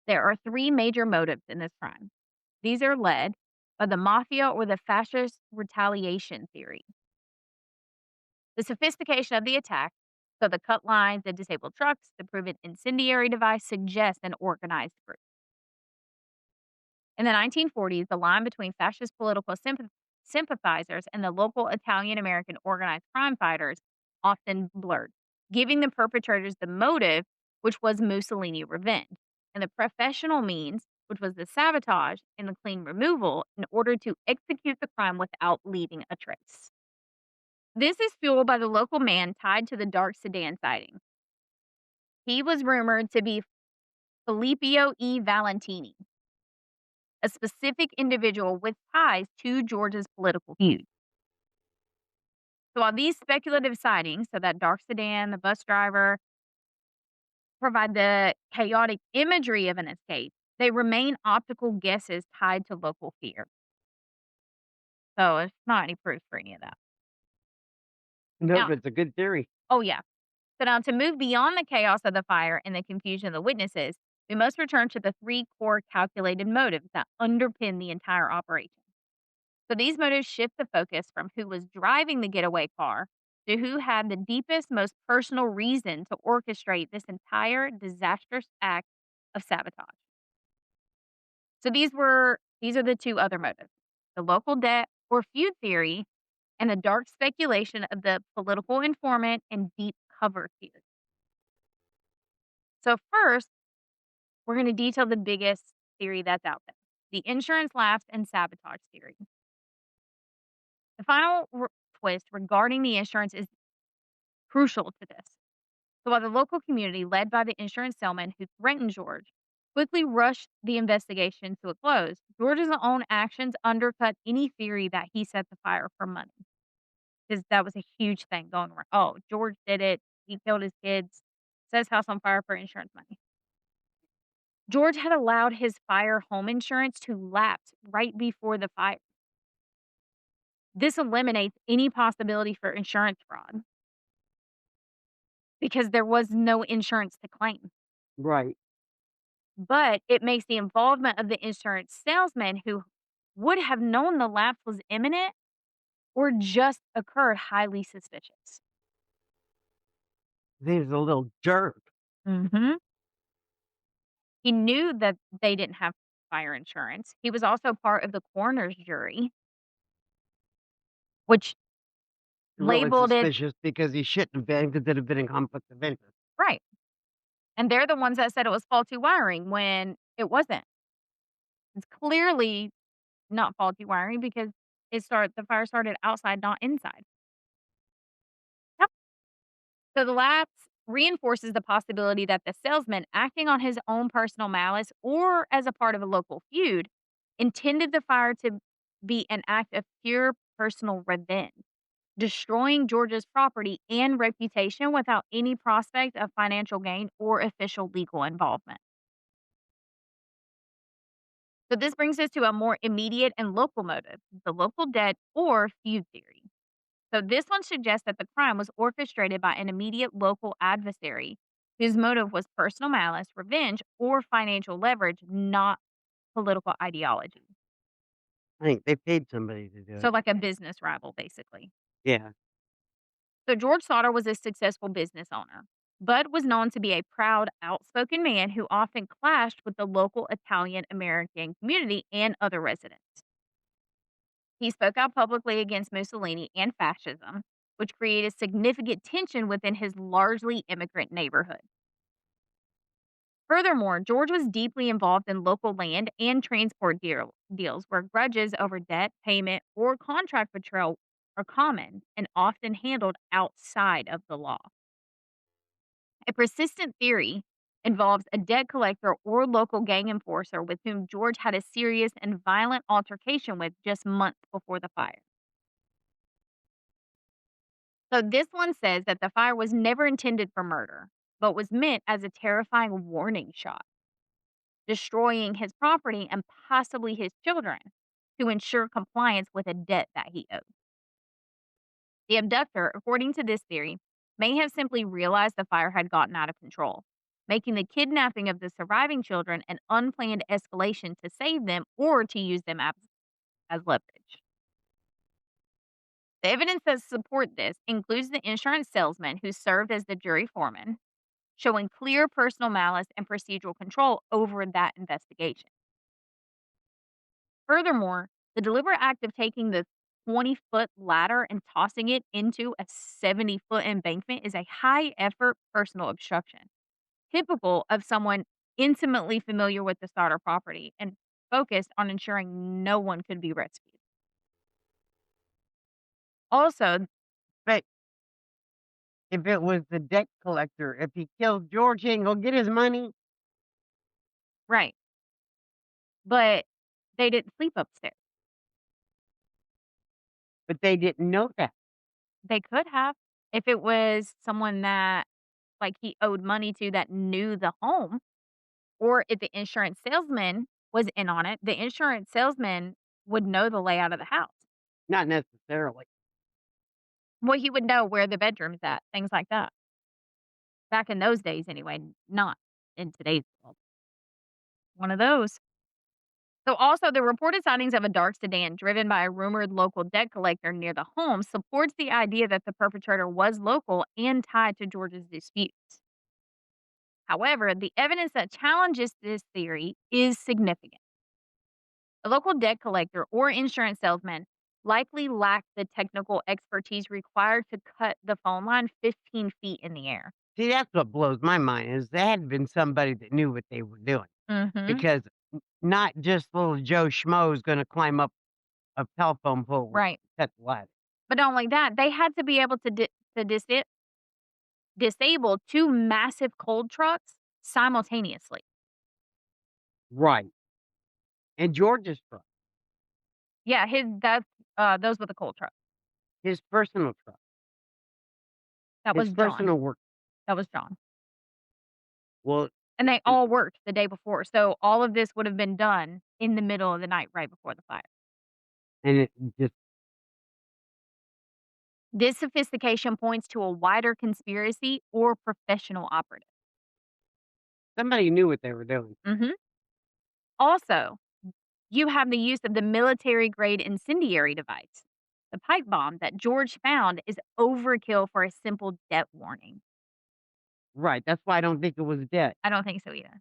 there are three major motives in this crime. These are led by the mafia or the fascist retaliation theory. The sophistication of the attack, so the cut lines, the disabled trucks, the proven incendiary device, suggest an organized group. In the 1940s, the line between fascist political sympathizers and the local Italian American organized crime fighters often blurred, giving the perpetrators the motive, which was Mussolini revenge, and the professional means, which was the sabotage and the clean removal, in order to execute the crime without leaving a trace. This is fueled by the local man tied to the dark sedan sighting. He was rumored to be Filippo E. Valentini, a specific individual with ties to Georgia's political views. So while these speculative sightings, so that dark sedan, the bus driver, provide the chaotic imagery of an escape, they remain optical guesses tied to local fear. So it's not any proof for any of that. No, Now, but it's a good theory. oh yeah. So now to move beyond the chaos of the fire and the confusion of the witnesses, we must return to the three core calculated motives that underpin the entire operation. So these motives shift the focus from who was driving the getaway car to who had the deepest, most personal reason to orchestrate this entire disastrous act of sabotage. So these are the two other motives: the local debt or feud theory and the dark speculation of the political informant and deep cover theory. So first, we're going to detail the biggest theory that's out there: the insurance lapse and sabotage theory. The twist regarding the insurance is crucial to this. So while the local community, led by the insurance salesman who threatened George, quickly rushed the investigation to a close, George's own actions undercut any theory that he set the fire for money. Because that was a huge thing going around. Oh, George did it. He killed his kids. Set his house on fire for insurance money. George had allowed his fire home insurance to lapse right before the fire. This eliminates any possibility for insurance fraud because there was no insurance to claim. Right. But it makes the involvement of the insurance salesman who would have known the lapse was imminent or just occurred highly suspicious. He was a little jerk. Mhm. He knew that they didn't have fire insurance. He was also part of the coroner's jury, which Really labeled it suspicious because he shouldn't have been, because it'd have been in conflict of interest. right. And they're the ones that said it was faulty wiring when it wasn't. It's clearly not faulty wiring because the fire started outside, not inside. Yep. So the lapse reinforces the possibility that the salesman, acting on his own personal malice or as a part of a local feud, intended the fire to be an act of pure personal revenge, destroying Georgia's property and reputation without any prospect of financial gain or official legal involvement. So this brings us to a more immediate and local motive: the local debt or feud theory. So this one suggests that the crime was orchestrated by an immediate local adversary whose motive was personal malice, revenge, or financial leverage, not political ideology. I think they paid somebody to do So it. like a business rival, basically. Yeah. So George Sodder was a successful business owner, but was known to be a proud, outspoken man who often clashed with the local Italian American community and other residents. He spoke out publicly against Mussolini and fascism, which created significant tension within his largely immigrant neighborhood. Furthermore, George was deeply involved in local land and transport deals where grudges over debt payment or contract betrayal are common and often handled outside of the law. A persistent theory involves a debt collector or local gang enforcer with whom George had a serious and violent altercation with just months before the fire. So this one says that the fire was never intended for murder, but was meant as a terrifying warning shot, destroying his property and possibly his children to ensure compliance with a debt that he owed. The abductor, according to this theory, may have simply realized the fire had gotten out of control, making the kidnapping of the surviving children an unplanned escalation to save them or to use them as leverage. The evidence that support this includes the insurance salesman who served as the jury foreman, showing clear personal malice and procedural control over that investigation. Furthermore, the deliberate act of taking the 20-foot ladder and tossing it into a 70-foot embankment is a high effort personal obstruction, typical of someone intimately familiar with the starter property and focused on ensuring no one could be rescued. Also, But if it was the debt collector, if he killed George, he ain't gonna get his money. right, but they didn't sleep upstairs. But they didn't know that. They could have if it was someone that like he owed money to that knew the home. Or if the insurance salesman was in on it, the insurance salesman would know the layout of the house. Not necessarily. Well, he would know where the bedroom's at, things like that. back in those days anyway, not in today's world. One of those. So, also, the reported sightings of a dark sedan driven by a rumored local debt collector near the home supports the idea that the perpetrator was local and tied to George's disputes. However, the evidence that challenges this theory is significant. A local debt collector or insurance salesman likely lacked the technical expertise required to cut the phone line 15 feet in the air. See, that's what blows my mind is there had been somebody that knew what they were doing Mhm. because not just little Joe Schmo is gonna climb up a telephone pole Right. and cut the ladder. But not only that, they had to be able to disable 2 massive cold trucks simultaneously. Right, and George's truck, Yeah, those were the cold trucks. his personal truck, That his was John. personal work That was John. well, And they uh, all worked the day before, so all of this would have been done in the middle of the night right before the fire. and it just This sophistication points to a wider conspiracy or professional operative. somebody knew what they were doing. Mhm. Also, you have the use of the military grade incendiary device. The pipe bomb that George found is overkill for a simple debt warning. Right, that's why I don't think it was debt. I don't think so either.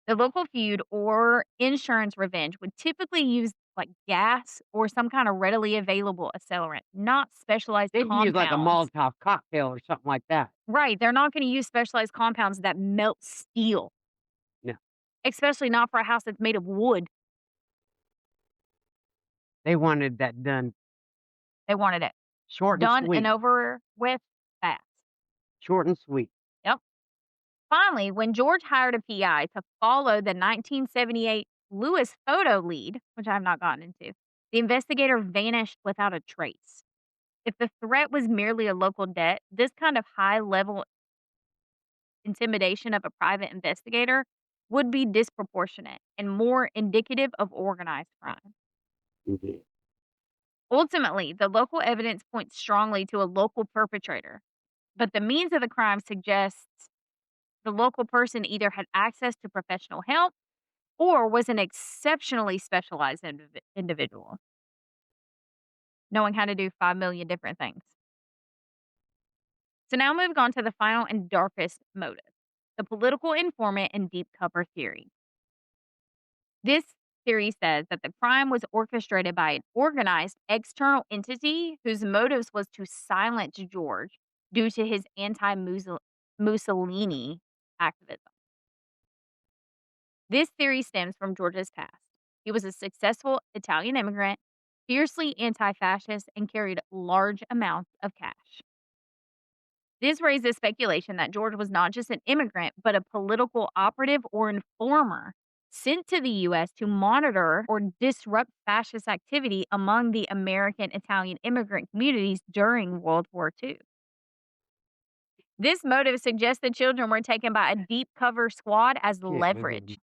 The local feud or insurance revenge would typically use like gas or some kind of readily available accelerant, not specialized They'd use like a compounds. Molotov cocktail or something like that. Right. They're not going to use specialized compounds that melt steel, No, especially not for a house that's made of wood. they wanted that done They wanted it short and done and sweet, over with fast. short and sweet. Yep. Finally, when George hired a PI to follow the 1978 Lewis photo lead, which I have not gotten into, the investigator vanished without a trace. If the threat was merely a local debt, this kind of high level intimidation of a private investigator would be disproportionate and more indicative of organized crime. Mhm. Ultimately, the local evidence points strongly to a local perpetrator, but the means of the crime suggests the local person either had access to professional help or was an exceptionally specialized individual, knowing how to do 5 million different things. So now moving on to the final and darkest motive, the political informant and deep cover theory. This theory says that the crime was orchestrated by an organized external entity whose motives was to silence George due to his anti Mussolini activism. This theory stems from George's past. He was a successful Italian immigrant, fiercely anti fascist, and carried large amounts of cash. This raises speculation that George was not just an immigrant, but a political operative or informer sent to the U.S. to monitor or disrupt fascist activity among the American Italian immigrant communities during World War II. This motive suggests the children were taken by a deep cover squad as Yeah, mhm. leverage.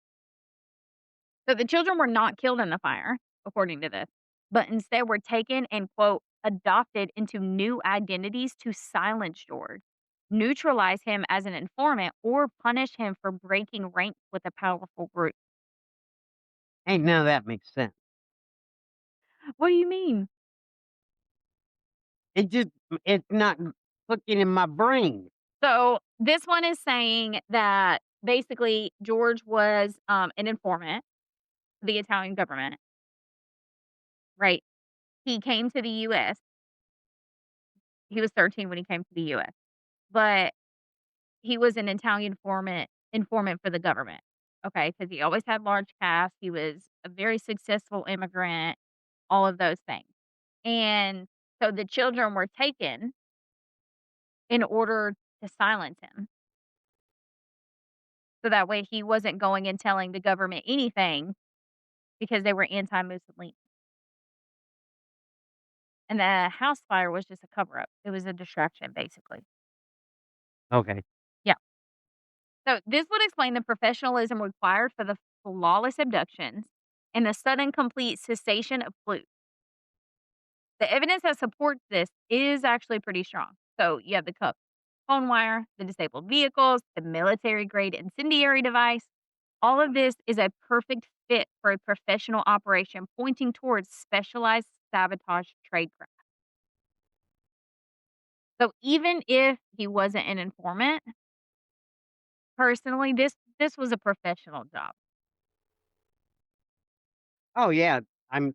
So the children were not killed in the fire, according to this, but instead were taken and, quote, adopted into new identities to silence George, neutralize him as an informant, or punish him for breaking ranks with a powerful group. Ain't none of that makes sense. What do you mean? It just it's not clicking in my brain. So this one is saying that basically George was an informant for the Italian government, right? He came to the U.S. He was 13 when he came to the U.S., but he was an Italian informant for the government, okay, because he always had large casts, he was a very successful immigrant, all of those things, and so the children were taken in order to silence him, so that way he wasn't going and telling the government anything because they were anti-Mussolini, and the house fire was just a cover-up, it was a distraction, basically. Okay. Yeah, so this would explain the professionalism required for the flawless abductions and the sudden complete cessation of clues. The evidence that supports this is actually pretty strong. So you have the cup. phone wire, the disabled vehicles, the military grade incendiary device. All of this is a perfect fit for a professional operation pointing towards specialized sabotage tradecraft. So even if he wasn't an informant, personally, this was a professional job. Oh, yeah. I'm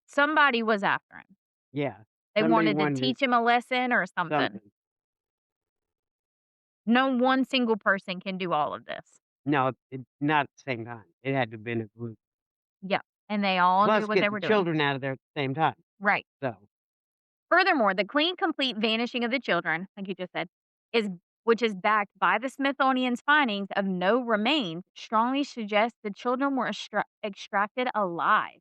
Somebody was after him. yeah. They Somebody wanted to wanted teach him a lesson or something. something. No one single person can do all of this. No, not at the same time. It had to have been a group. Yep, and they all knew Plus what they get the were doing. children out of there at the same time. Right. So, Furthermore, the clean, complete vanishing of the children, like you just said, is which is backed by the Smithsonian's findings of no remains, strongly suggests the children were extracted alive,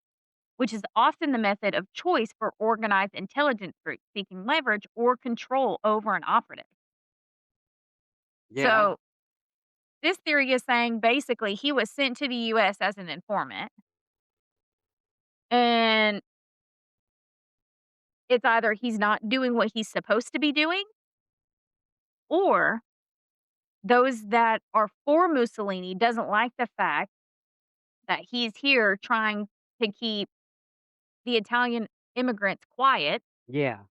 which is often the method of choice for organized intelligence groups seeking leverage or control over an operative. yeah. So, this theory is saying basically he was sent to the US as an informant, and it's either he's not doing what he's supposed to be doing, or those that are for Mussolini doesn't like the fact that he's here trying to keep the Italian immigrants quiet, Yeah.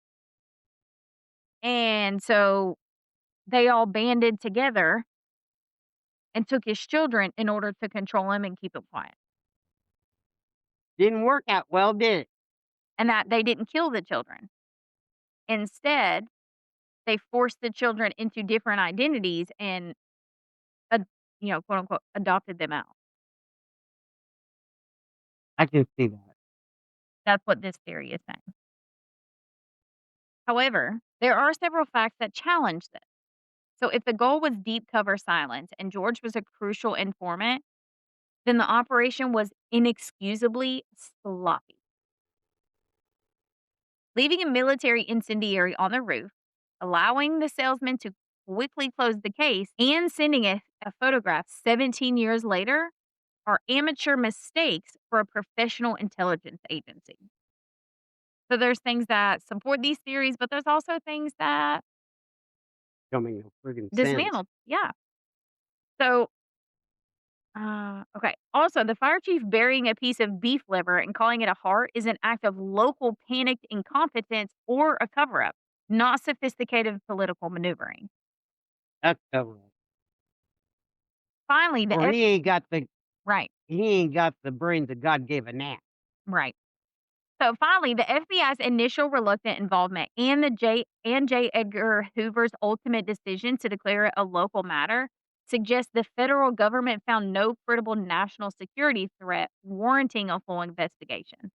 and so they all banded together and took his children in order to control him and keep him quiet, Didn't work out well, did it? and that they didn't kill the children. Instead, they forced the children into different identities and, ad quote, unquote, "adopted" them out. I can see that. That's what this theory is saying. However, there are several facts that challenge this. So if the goal was deep cover silence and George was a crucial informant, then the operation was inexcusably sloppy. Leaving a military incendiary on the roof, allowing the salesman to quickly close the case, and sending a photograph 17 years later are amateur mistakes for a professional intelligence agency. So there's things that support these theories, but there's also things that Don't make no friggin' sense. dismantle. Yeah. So okay. Also, the fire chief burying a piece of beef liver and calling it a heart is an act of local panicked incompetence or a cover up, not sophisticated political maneuvering. That's cover up. Finally, the Or F right, he ain't got the brains that God gave a gnat. right. So finally, the FBI's initial reluctant involvement and J. Edgar Hoover's ultimate decision to declare it a local matter suggests the federal government found no credible national security threat warranting a full investigation.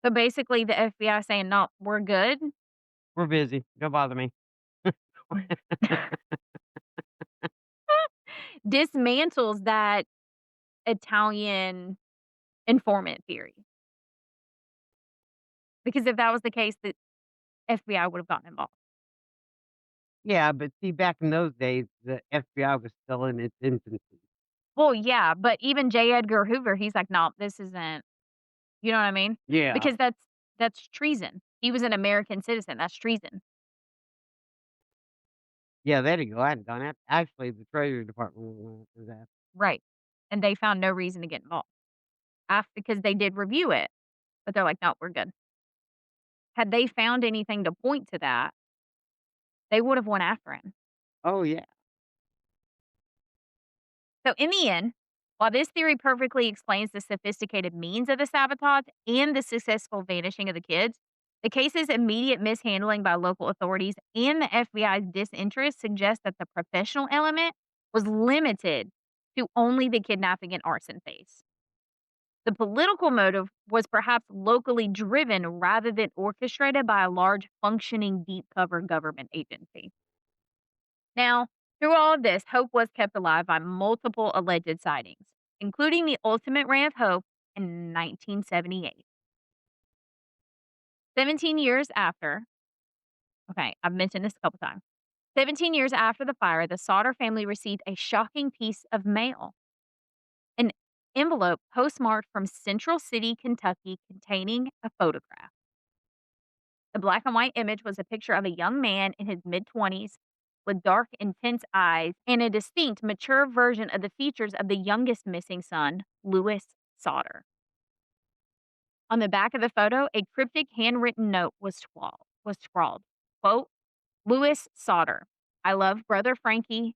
So basically, the FBI saying, "No, we're good." We're busy. Don't bother me. Dismantles that Italian informant theory, because if that was the case, the FBI would have gotten involved. Yeah, but see, back in those days, the FBI was still in its infancy. Well, yeah, but even J. Edgar Hoover, he's like, "No, this isn't." You know what I mean? Yeah. Because that's treason. He was an American citizen, that's treason. Yeah, there you go. I hadn't done that. Actually, the Treasury Department went after that. Right, and they found no reason to get involved because they did review it, but they're like, "No, we're good." Had they found anything to point to that, they would have went after him. Oh, yeah. So in the end, while this theory perfectly explains the sophisticated means of the sabotage and the successful vanishing of the kids, the case's immediate mishandling by local authorities and the FBI's disinterest suggest that the professional element was limited to only the kidnapping and arson phase. The political motive was perhaps locally driven rather than orchestrated by a large functioning deep cover government agency. Now, through all of this, hope was kept alive by multiple alleged sightings, including the ultimate ray of hope in 1978. 17 years after, okay, I've mentioned this a couple times. 17 years after the fire, the Sodder family received a shocking piece of mail, an envelope postmarked from Central City, Kentucky, containing a photograph. The black and white image was a picture of a young man in his mid 20s with dark, intense eyes and a distinct, mature version of the features of the youngest missing son, Louis Sodder. On the back of the photo, a cryptic handwritten note was scrawled. Quote, Louis Sodder. I love brother Frankie.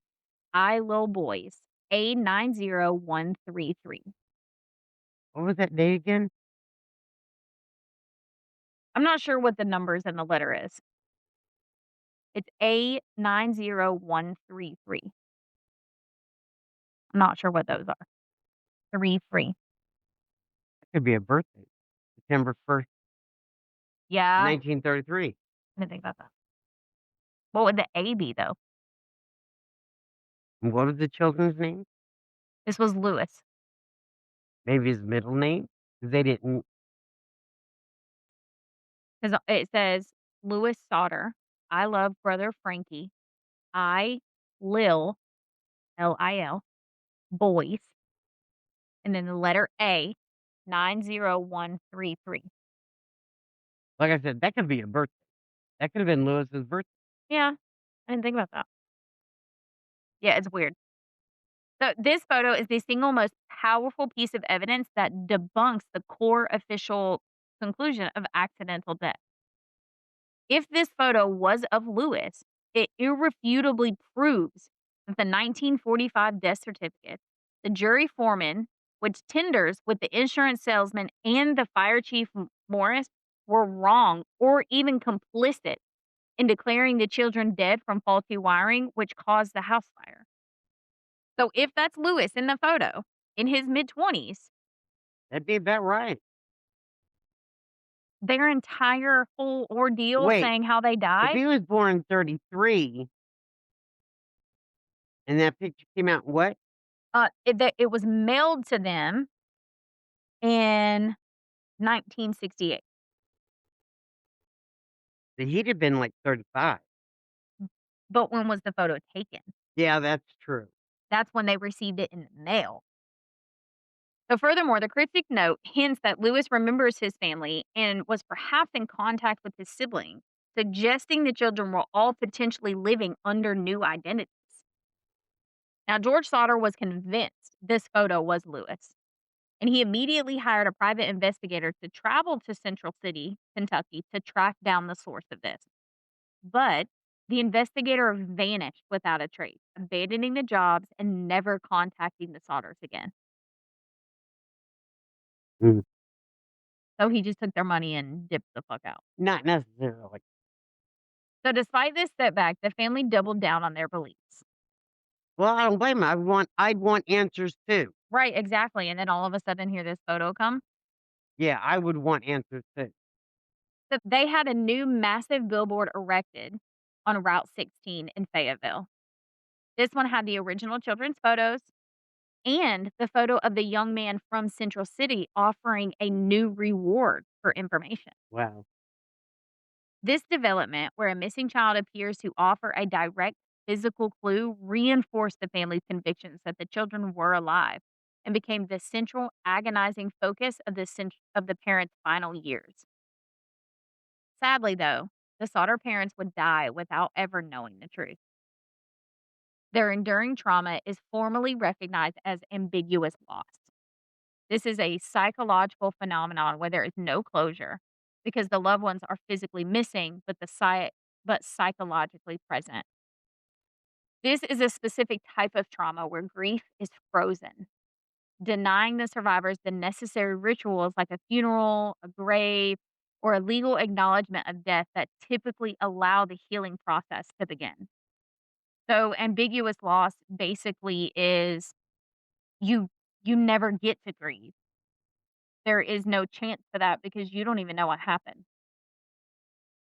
I lil boys. A90133. What was that date again? I'm not sure what the numbers in the letter is. It's A90133. I'm not sure what those are. 3 3. That could be a birthday. September 1st, Yeah, 1933. I didn't think about that. What would the A be though? And what was the children's name? This was Louis. Maybe his middle name? 'Cause they didn't. Because it says Louis Sodder. I love brother Frankie. I Lil Lil boys, and then the letter A 90133. Like I said, that could be a birthday. That could have been Lewis's birthday. Yeah, I didn't think about that. Yeah, it's weird. So this photo is the single most powerful piece of evidence that debunks the core official conclusion of accidental death. If this photo was of Lewis, it irrefutably proves that the 1945 death certificate, the jury foreman, which tenders with the insurance salesman and the fire chief Morris, were wrong or even complicit in declaring the children dead from faulty wiring, which caused the house fire. So if that's Lewis in the photo in his mid 20s, That'd be about right. their entire whole ordeal Wait, saying how they if died, he was born in '33 and that picture came out in what? it was mailed to them in 1968. So he'd have been like 35. But when was the photo taken? Yeah, that's true. That's when they received it in the mail. So furthermore, the cryptic note hints that Lewis remembers his family and was perhaps in contact with his siblings, suggesting the children were all potentially living under new identities. Now, George Sauter was convinced this photo was Lewis, and he immediately hired a private investigator to travel to Central City, Kentucky, to track down the source of this. But the investigator vanished without a trace, abandoning the jobs and never contacting the Sodders again. Mm. So he just took their money and dipped the fuck out. Not necessarily. So despite this setback, the family doubled down on their beliefs. Well, I don't blame him. I'd want answers too. Right, exactly. And then all of a sudden, here this photo come. Yeah, I would want answers too. So they had a new massive billboard erected on Route 16 in Fayetteville. This one had the original children's photos and the photo of the young man from Central City offering a new reward for information. Wow. This development, where a missing child appears to offer a direct physical clue, reinforced the family's convictions that the children were alive and became the central agonizing focus of the parents' final years. Sadly, though, the Sauter parents would die without ever knowing the truth. Their enduring trauma is formally recognized as ambiguous loss. This is a psychological phenomenon where there is no closure because the loved ones are physically missing, but psychologically present. This is a specific type of trauma where grief is frozen, denying the survivors the necessary rituals like a funeral, a grave, or a legal acknowledgement of death that typically allow the healing process to begin. So ambiguous loss basically is you you never get to grieve. There is no chance for that because you don't even know what happened.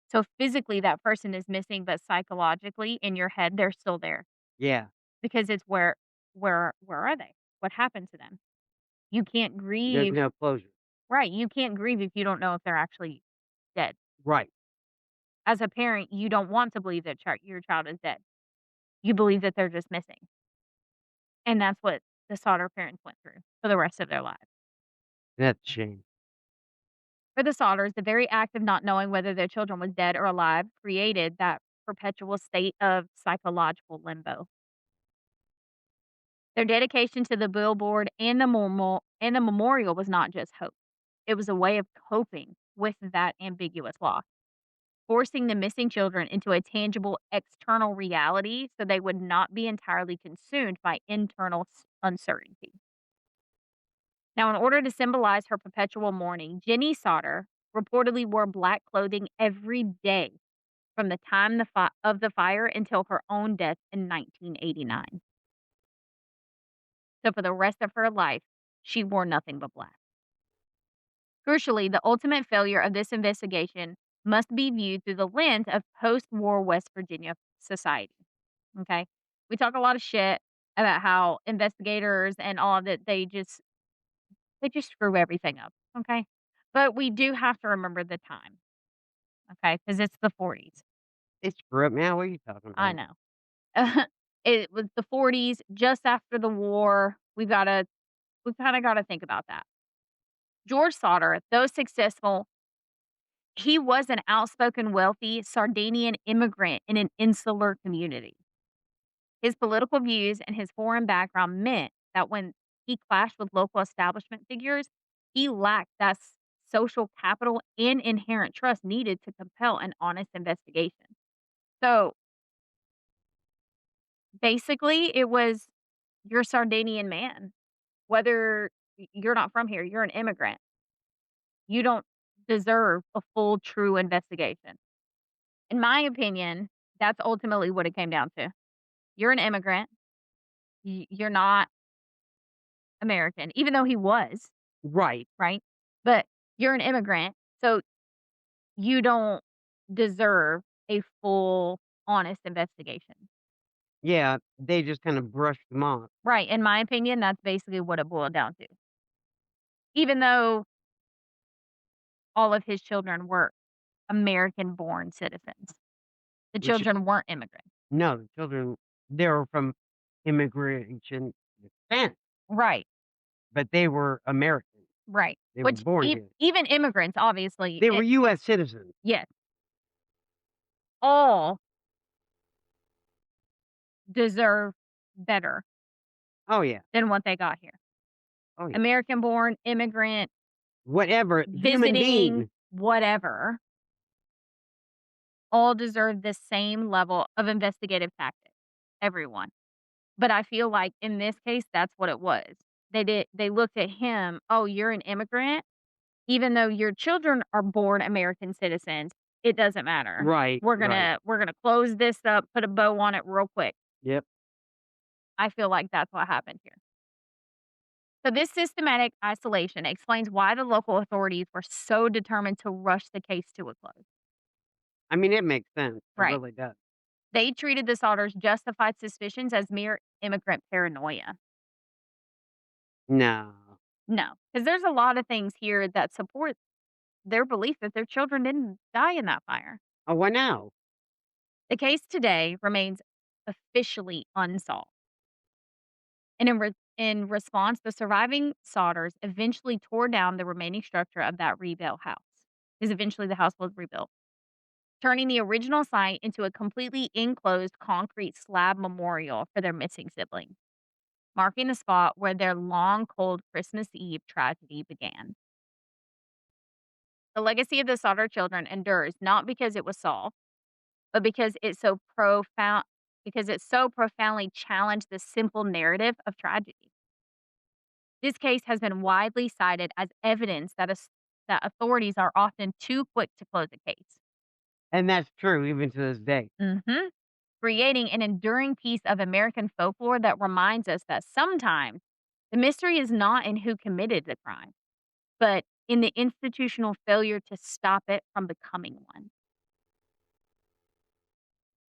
So physically that person is missing, but psychologically in your head they're still there Yeah, because it's where are they? What happened to them? You can't there's grieve. no closure. Right, you can't grieve if you don't know if they're actually dead. Right. As a parent, you don't want to believe that your child is dead. You believe that they're just missing. And that's what the Sauter parents went through for the rest of their lives. That's a shame. For the Sodders, the very act of not knowing whether their children was dead or alive created that perpetual state of psychological limbo. Their dedication to the billboard and the memorial was not just hope. It was a way of coping with that ambiguous loss, forcing the missing children into a tangible external reality so they would not be entirely consumed by internal uncertainty. Now, in order to symbolize her perpetual mourning, Jenny Sodder reportedly wore black clothing every day from the time of the fire until her own death in 1989. So, for the rest of her life, she wore nothing but black. Crucially, the ultimate failure of this investigation must be viewed through the lens of post war West Virginia society. Okay. We talk a lot of shit about how investigators and all of that, they just screw everything up. Okay. But we do have to remember the time. Okay. Because it's the 40s. They screw up now, what are you talking I about? know. It was the 40s, just after the war. We kind of got to think about that. George Sodder, though successful, he was an outspoken, wealthy Sardinian immigrant in an insular community. His political views and his foreign background meant that when he clashed with local establishment figures, he lacked that social capital and inherent trust needed to compel an honest investigation. So basically, it was your Sardinian man. Whether you're not from here, you're an immigrant. You don't deserve a full, true investigation. In my opinion, that's ultimately what it came down to. You're an immigrant. You're not American, even though he was, Right. right? But you're an immigrant, so you don't deserve a full, honest investigation. Yeah, they just kinda brushed them off. Right. In my opinion, that's basically what it boiled down to. Even though all of his children were American born citizens, the Which children weren't immigrants. no, the children, they were from immigration descent, Right. but they were American. Right. They were Which born here. even immigrants, obviously, They were US citizens. yes, all deserve better Oh, yeah. than what they got here. Oh, yeah. American born, immigrant, Whatever, human visiting, being. whatever, all deserve the same level of investigative tactics. Everyone. But I feel like in this case, that's what it was. They looked at him, "Oh, you're an immigrant? Even though your children are born American citizens, it doesn't matter. Right, We're right. gonna we're gonna close this up, put a bow on it real quick." Yep. I feel like that's what happened here. So this systematic isolation explains why the local authorities were so determined to rush the case to a close. I mean, it makes sense. It Right. really does. They treated the Sodders' justified suspicions as mere immigrant paranoia. No. No, because there's a lot of things here that support their belief that their children didn't die in that fire. Oh, why now? The case today remains officially unsolved. And in response, the surviving Sodders eventually tore down the remaining structure of that rebuilt house. Because eventually the house was rebuilt, turning the original site into a completely enclosed concrete slab memorial for their missing sibling, marking the spot where their long, cold Christmas Eve tragedy began. The legacy of the Sodder children endures not because it was solved, but because it so profoundly challenged the simple narrative of tragedy. This case has been widely cited as evidence that authorities are often too quick to close a case. And that's true even to this day. Mhm. Creating an enduring piece of American folklore that reminds us that sometimes the mystery is not in who committed the crime, but in the institutional failure to stop it from becoming one.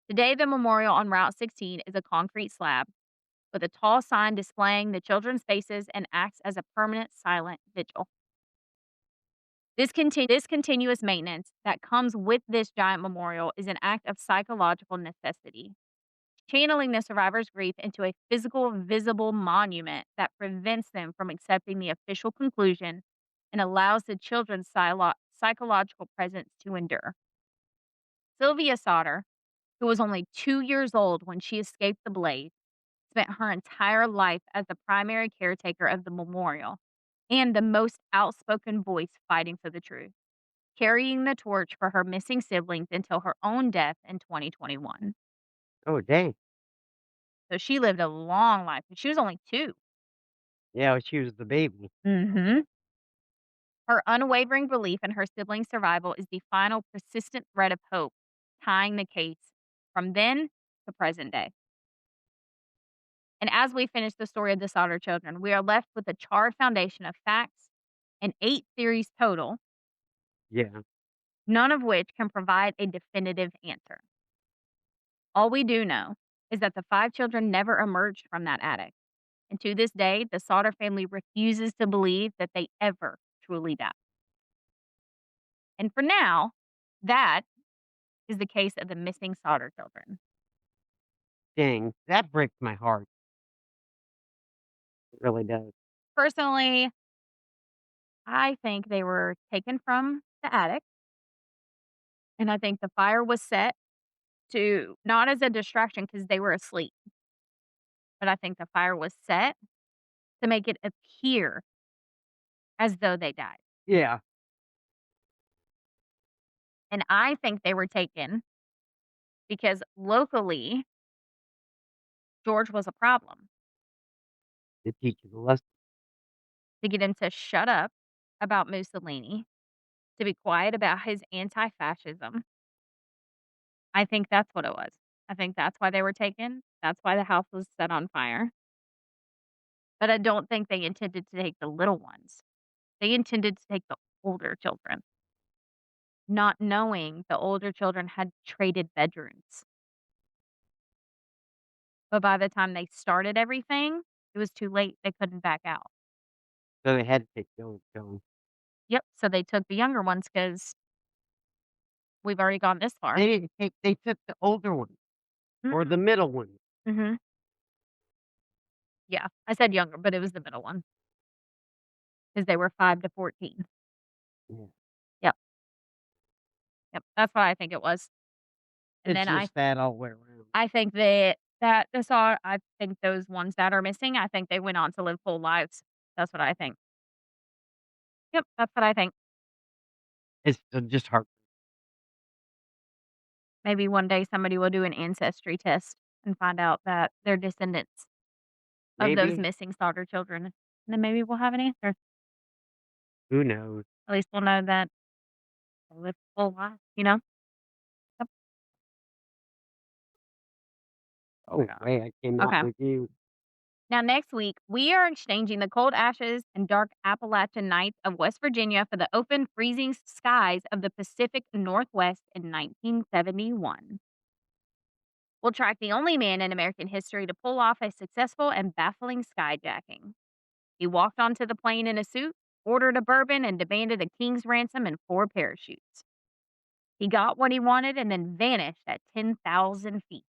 Today, the memorial on Route 16 is a concrete slab with a tall sign displaying the children's faces and acts as a permanent silent vigil. This continuous maintenance that comes with this giant memorial is an act of psychological necessity, channeling the survivor's grief into a physical, visible monument that prevents them from accepting the official conclusion and allows the children's psychological presence to endure. Sylvia Sodder, who was only 2 years old when she escaped the blaze, spent her entire life as the primary caretaker of the memorial and the most outspoken voice fighting for the truth, carrying the torch for her missing siblings until her own death in 2021. Oh, dang. So she lived a long life, and she was only 2. Yeah, she was the baby. Mhm. Her unwavering belief in her siblings' survival is the final persistent thread of hope, tying the case from then to present day. And as we finish the story of the Sodder children, we are left with a charred foundation of facts and 8 theories total, Yeah. none of which can provide a definitive answer. All we do know is that the 5 children never emerged from that attic. And to this day, the Sodder family refuses to believe that they ever truly died. And for now, that is the case of the missing Sodder children. Dang, that breaks my heart. It really does. Personally, I think they were taken from the attic, and I think the fire was set to not as a distraction because they were asleep, but I think the fire was set to make it appear as though they died. Yeah. And I think they were taken because locally, George was a problem. To teach you the lesson. To get him to shut up about Mussolini, to be quiet about his anti-fascism. I think that's what it was. I think that's why they were taken. That's why the house was set on fire. But I don't think they intended to take the little ones. They intended to take the older children, not knowing the older children had traded bedrooms. But by the time they started everything, it was too late. They couldn't back out. So they had to take the old children. Yep. So they took the younger ones because we've already gone this far. They took the older ones or Mm-mm. the middle ones. Mhm. Yeah. I said younger, but it was the middle one because they were 5 to 14. Yeah. Yep. Yep. That's what I think it was. And It's then just sad all the way around. I think that the saw I think those ones that are missing, I think they went on to live full lives. That's what I think. Yep, that's what I think. It's just hard. Maybe one day somebody will do an ancestry test and find out that they're descendants of those Maybe. missing Sodder children, and then maybe we'll have an answer. Who knows? At least we'll know that they lived full lives, you know? Yep. Oh my Oh, god. way I cannot Okay. with you. Now next week, we are exchanging the cold ashes and dark Appalachian nights of West Virginia for the open, freezing skies of the Pacific Northwest in 1971. We'll track the only man in American history to pull off a successful and baffling skyjacking. He walked onto the plane in a suit, ordered a bourbon, and demanded a king's ransom and 4 parachutes. He got what he wanted and then vanished at 10,000 feet,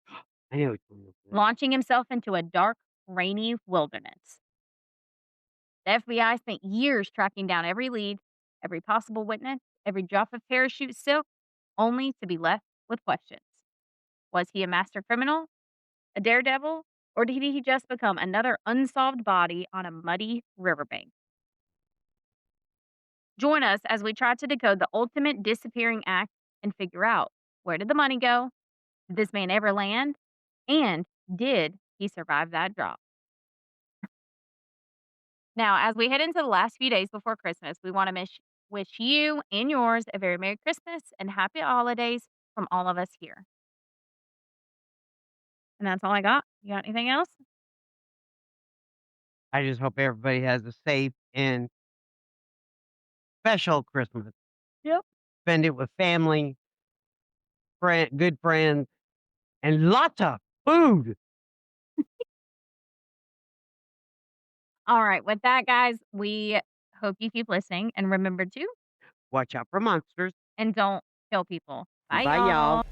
I know which one this is. launching himself into a dark, rainy wilderness. The FBI spent years tracking down every lead, every possible witness, every drop of parachute silk, only to be left with questions. Was he a master criminal, a daredevil, or did he just become another unsolved body on a muddy riverbank? Join us as we try to decode the ultimate disappearing act and figure out, where did the money go? Did this man ever land? And did he survive that drop? Now, as we head into the last few days before Christmas, we want to wish you and yours a very Merry Christmas and Happy Holidays from all of us here. And that's all I got. You got anything else? I just hope everybody has a safe and special Christmas. Yep. Spend it with family, good friends, and lots of food. All right. With that, guys, we hope you keep listening and remember to Watch out for monsters. and don't kill people. Bye, Bye, y'all. y'all.